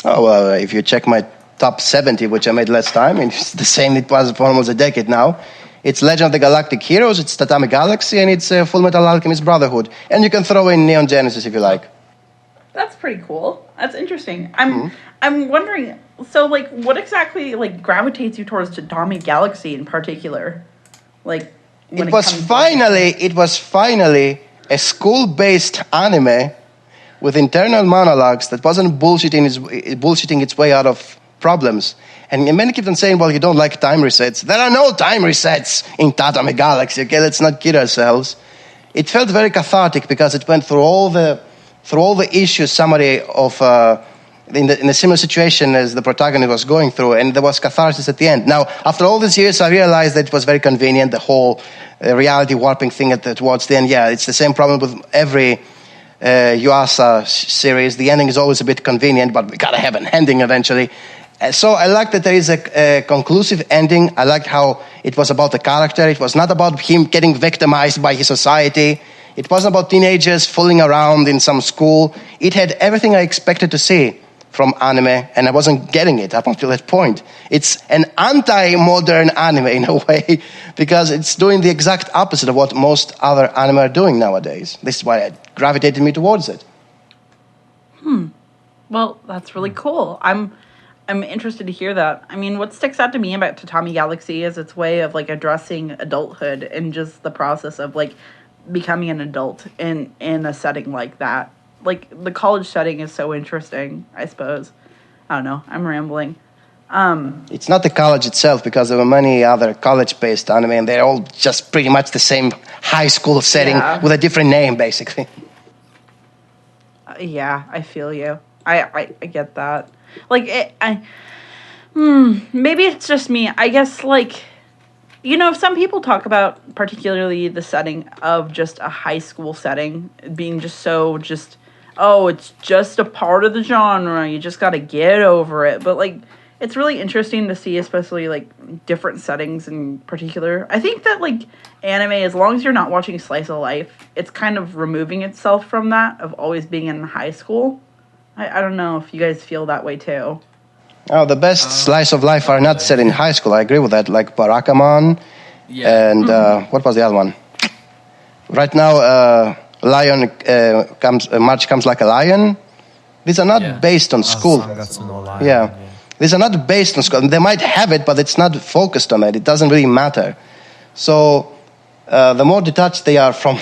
Oh, well, if you check my top 70, which I made last time, and it's the same it was for almost a decade now. It's Legend of the Galactic Heroes, it's Tatami Galaxy, and it's Full Metal Alchemist Brotherhood. And you can throw in Neon Genesis if you like. That's pretty cool. That's interesting. I'm wondering, so, like, what exactly, like, gravitates you towards Tatami Galaxy in particular? Like, it was finally a school-based anime with internal monologues that wasn't bullshitting its way out of problems. And many keep on saying, well, you don't like time resets. There are no time resets in Tatami Galaxy, okay? Let's not kid ourselves. It felt very cathartic because it went through all the issues somebody in a similar situation as the protagonist was going through, and there was catharsis at the end. Now, after all these years, I realized that it was very convenient, the whole reality warping thing towards the end. Yeah, it's the same problem with every Yuasa series. The ending is always a bit convenient, but we gotta have an ending eventually. So I like that there is a conclusive ending. I liked how it was about the character. It was not about him getting victimized by his society. It wasn't about teenagers fooling around in some school. It had everything I expected to see from anime, and I wasn't getting it up until that point. It's an anti-modern anime in a way, because it's doing the exact opposite of what most other anime are doing nowadays. This is why it gravitated me towards it. Well, that's really cool. I'm interested to hear that. I mean, what sticks out to me about Tatami Galaxy is its way of, like, addressing adulthood and just the process of, like, becoming an adult in a setting like that. Like, the college setting is so interesting, I suppose. I don't know. I'm rambling. It's not the college itself, because there were many other college-based anime, and they're all just pretty much the same high school setting with a different name, basically. Yeah, I feel you. I get that. Like, maybe it's just me. I guess, like, you know, some people talk about particularly the setting of just a high school setting being just so oh, it's just a part of the genre. You just got to get over it. But, like, it's really interesting to see, especially, like, different settings in particular. I think that, like, anime, as long as you're not watching slice of life, it's kind of removing itself from that of always being in high school. I don't know if you guys feel that way, too. Oh, the best slice of life are not set in high school. I agree with that. Like Barakamon and what was the other one? Right now, March Comes Like a Lion. These are not based on school. Yeah. These are not based on school. They might have it, but it's not focused on it. It doesn't really matter. So the more detached they are from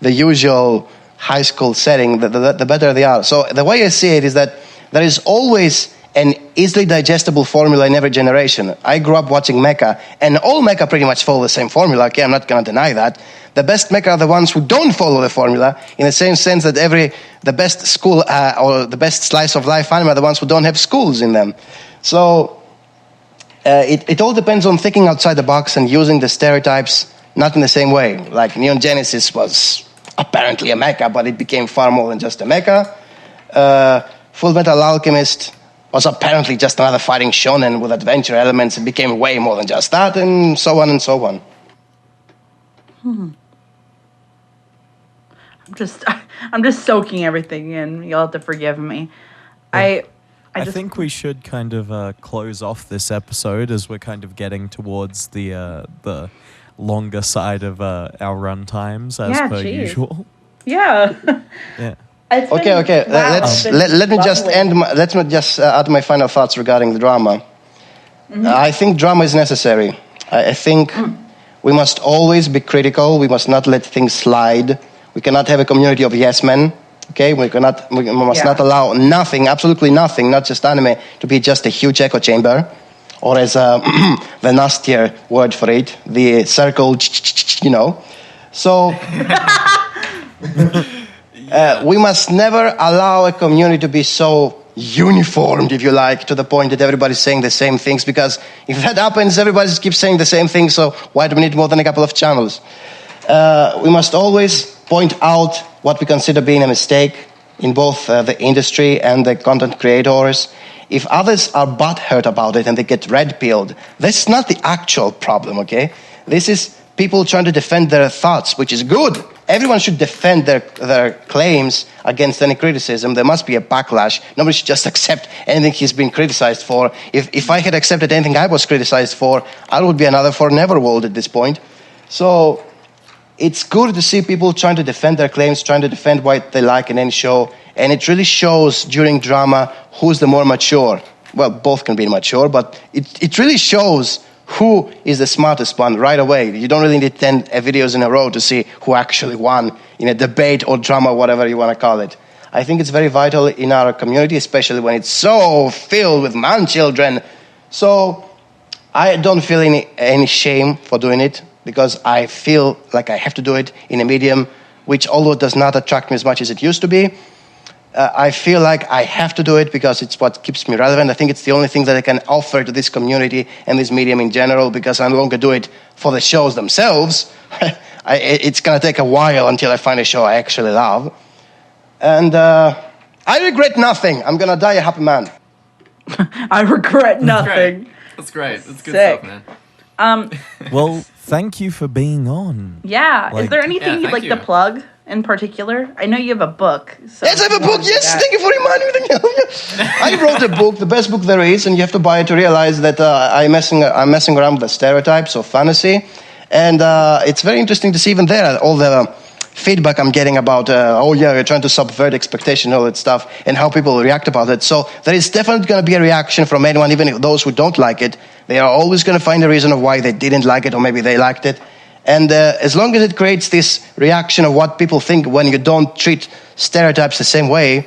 the usual high school setting, the better they are. So the way I see it is that there is always an easily digestible formula in every generation. I grew up watching mecha, and all mecha pretty much follow the same formula. Okay, I'm not going to deny that. The best mecha are the ones who don't follow the formula, in the same sense that the best school or the best slice of life anime are the ones who don't have schools in them. So it all depends on thinking outside the box and using the stereotypes not in the same way. Like Neon Genesis was apparently a mecha, but it became far more than just a mecha. Full Metal Alchemist was apparently just another fighting shonen with adventure elements. It became way more than just that, and so on and so on. I'm just soaking everything in. You'll have to forgive me. I think we should kind of close off this episode as we're kind of getting towards the longer side of our run times as per usual. Yeah. Yeah. Okay. Let me just add my final thoughts regarding the drama. I think drama is necessary. I think we must always be critical. We must not let things slide. We cannot have a community of yes men. Okay, we must not allow nothing, absolutely nothing, not just anime, to be just a huge echo chamber, or as the nastier word for it, the circle, you know. So we must never allow a community to be so uniformed, if you like, to the point that everybody's saying the same things, because if that happens, everybody just keeps saying the same thing, so why do we need more than a couple of channels? We must always point out what we consider being a mistake in both the industry and the content creators. If others are butthurt about it and they get red-pilled, this is not the actual problem, okay? This is people trying to defend their thoughts, which is good. Everyone should defend their claims against any criticism. There must be a backlash. Nobody should just accept anything he's been criticized for. If I had accepted anything I was criticized for, I would be another for Neverworld at this point. So it's good to see people trying to defend their claims, trying to defend what they like in any show. And it really shows during drama who's the more mature. Well, both can be mature, but it really shows who is the smartest one right away. You don't really need 10 videos in a row to see who actually won in a debate or drama, whatever you want to call it. I think it's very vital in our community, especially when it's so filled with man children. So I don't feel any shame for doing it, because I feel like I have to do it in a medium which, although does not attract me as much as it used to be, I feel like I have to do it because it's what keeps me relevant. I think it's the only thing that I can offer to this community and this medium in general, because I no longer do it for the shows themselves. It's going to take a while until I find a show I actually love. And I regret nothing. I'm going to die a happy man. I regret nothing. That's great. That's good stuff, man. Well, thank you for being on. Yeah. Is there anything you'd like to plug in particular? I know you have a book. So yes, I have a book. Yes, thank you for reminding me. I wrote a book, the best book there is, and you have to buy it to realize that I'm messing around with the stereotypes of fantasy. And it's very interesting to see even there all the feedback I'm getting about, you're trying to subvert expectation, all that stuff, and how people react about it. So there is definitely going to be a reaction from anyone, even those who don't like it. They are always going to find a reason of why they didn't like it, or maybe they liked it. And as long as it creates this reaction of what people think when you don't treat stereotypes the same way,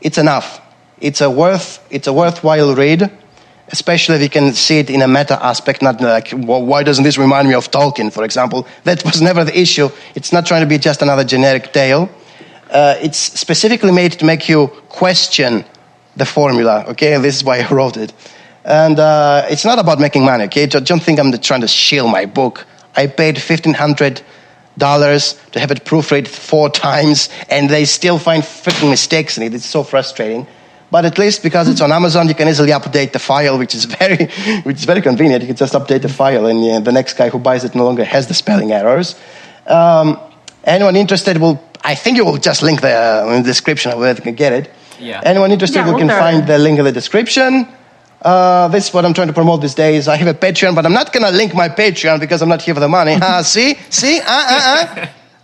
it's enough. It's a worthwhile read, especially if you can see it in a meta aspect, not like, well, why doesn't this remind me of Tolkien, for example? That was never the issue. It's not trying to be just another generic tale. It's specifically made to make you question the formula, okay? And this is why I wrote it. And it's not about making money, okay? Don't think I'm trying to shill my book. I paid $1,500 to have it proofread 4 times, and they still find freaking mistakes in it. It's so frustrating. But at least because it's on Amazon, you can easily update the file, which is very convenient. You can just update the file, and the next guy who buys it no longer has the spelling errors. Anyone interested I think you will just link in the description where they can get it. Yeah. Anyone interested, we can find the link in the description. This is what I'm trying to promote these days. I have a Patreon, but I'm not going to link my Patreon because I'm not here for the money. See?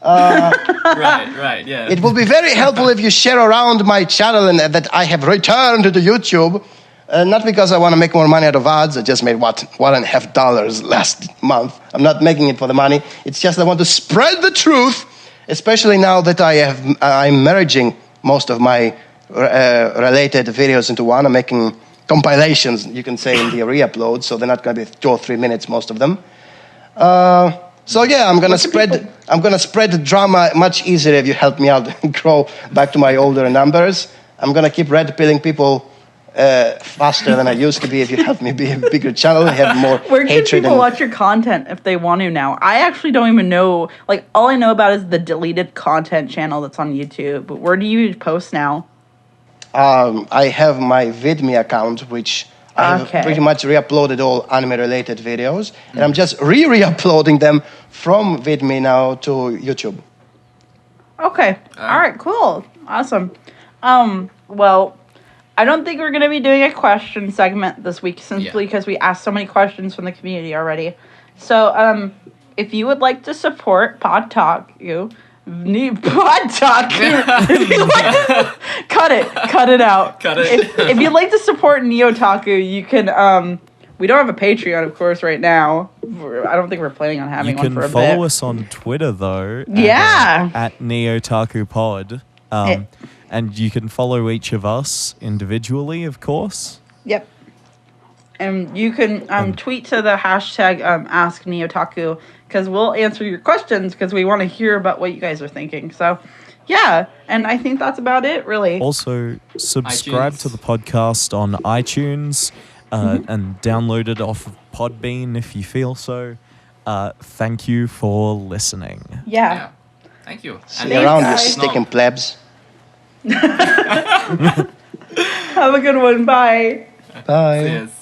Right, yeah. It will be very helpful if you share around my channel and that I have returned to YouTube. Not because I want to make more money out of ads. I just made, $1.50 last month. I'm not making it for the money. It's just I want to spread the truth especially now that I'm merging most of my related videos into one. I'm making compilations, you can say, in the re-upload, so they're not going to be 2 or 3 minutes, most of them. So yeah, I'm gonna spread the drama much easier if you help me out and grow back to my older numbers. I'm gonna keep red pilling people faster than I used to be if you help me be a bigger channel and have more Where can hatred. people watch your content if they want to now? I actually don't even know. Like, all I know about is the deleted content channel that's on YouTube. But where do you post now? I have my VidMe account, which I have pretty much re-uploaded all anime-related videos, and I'm just re-uploading them from VidMe now to YouTube. Okay. All right. Cool. Awesome. Well, I don't think we're going to be doing a question segment this week simply because we asked so many questions from the community already. So, if you would like to support Pod Talk, Pod Talk. If you like cut it out. Cut it. If you'd like to support NeOtaku, you can. We don't have a Patreon, of course, right now. I don't think we're planning on having one for a bit. You can follow us on Twitter, though. Yeah. At NeOtaku Pod. And you can follow each of us individually, of course. Yep. And you can tweet to the hashtag #AskNeOtaku because we'll answer your questions because we want to hear about what you guys are thinking. So, yeah. And I think that's about it, really. Also, subscribe to the podcast on iTunes and download it off of Podbean if you feel so. Thank you for listening. Yeah. Thank you. See you around, you sticking plebs. Have a good one. Bye. Bye. Yes.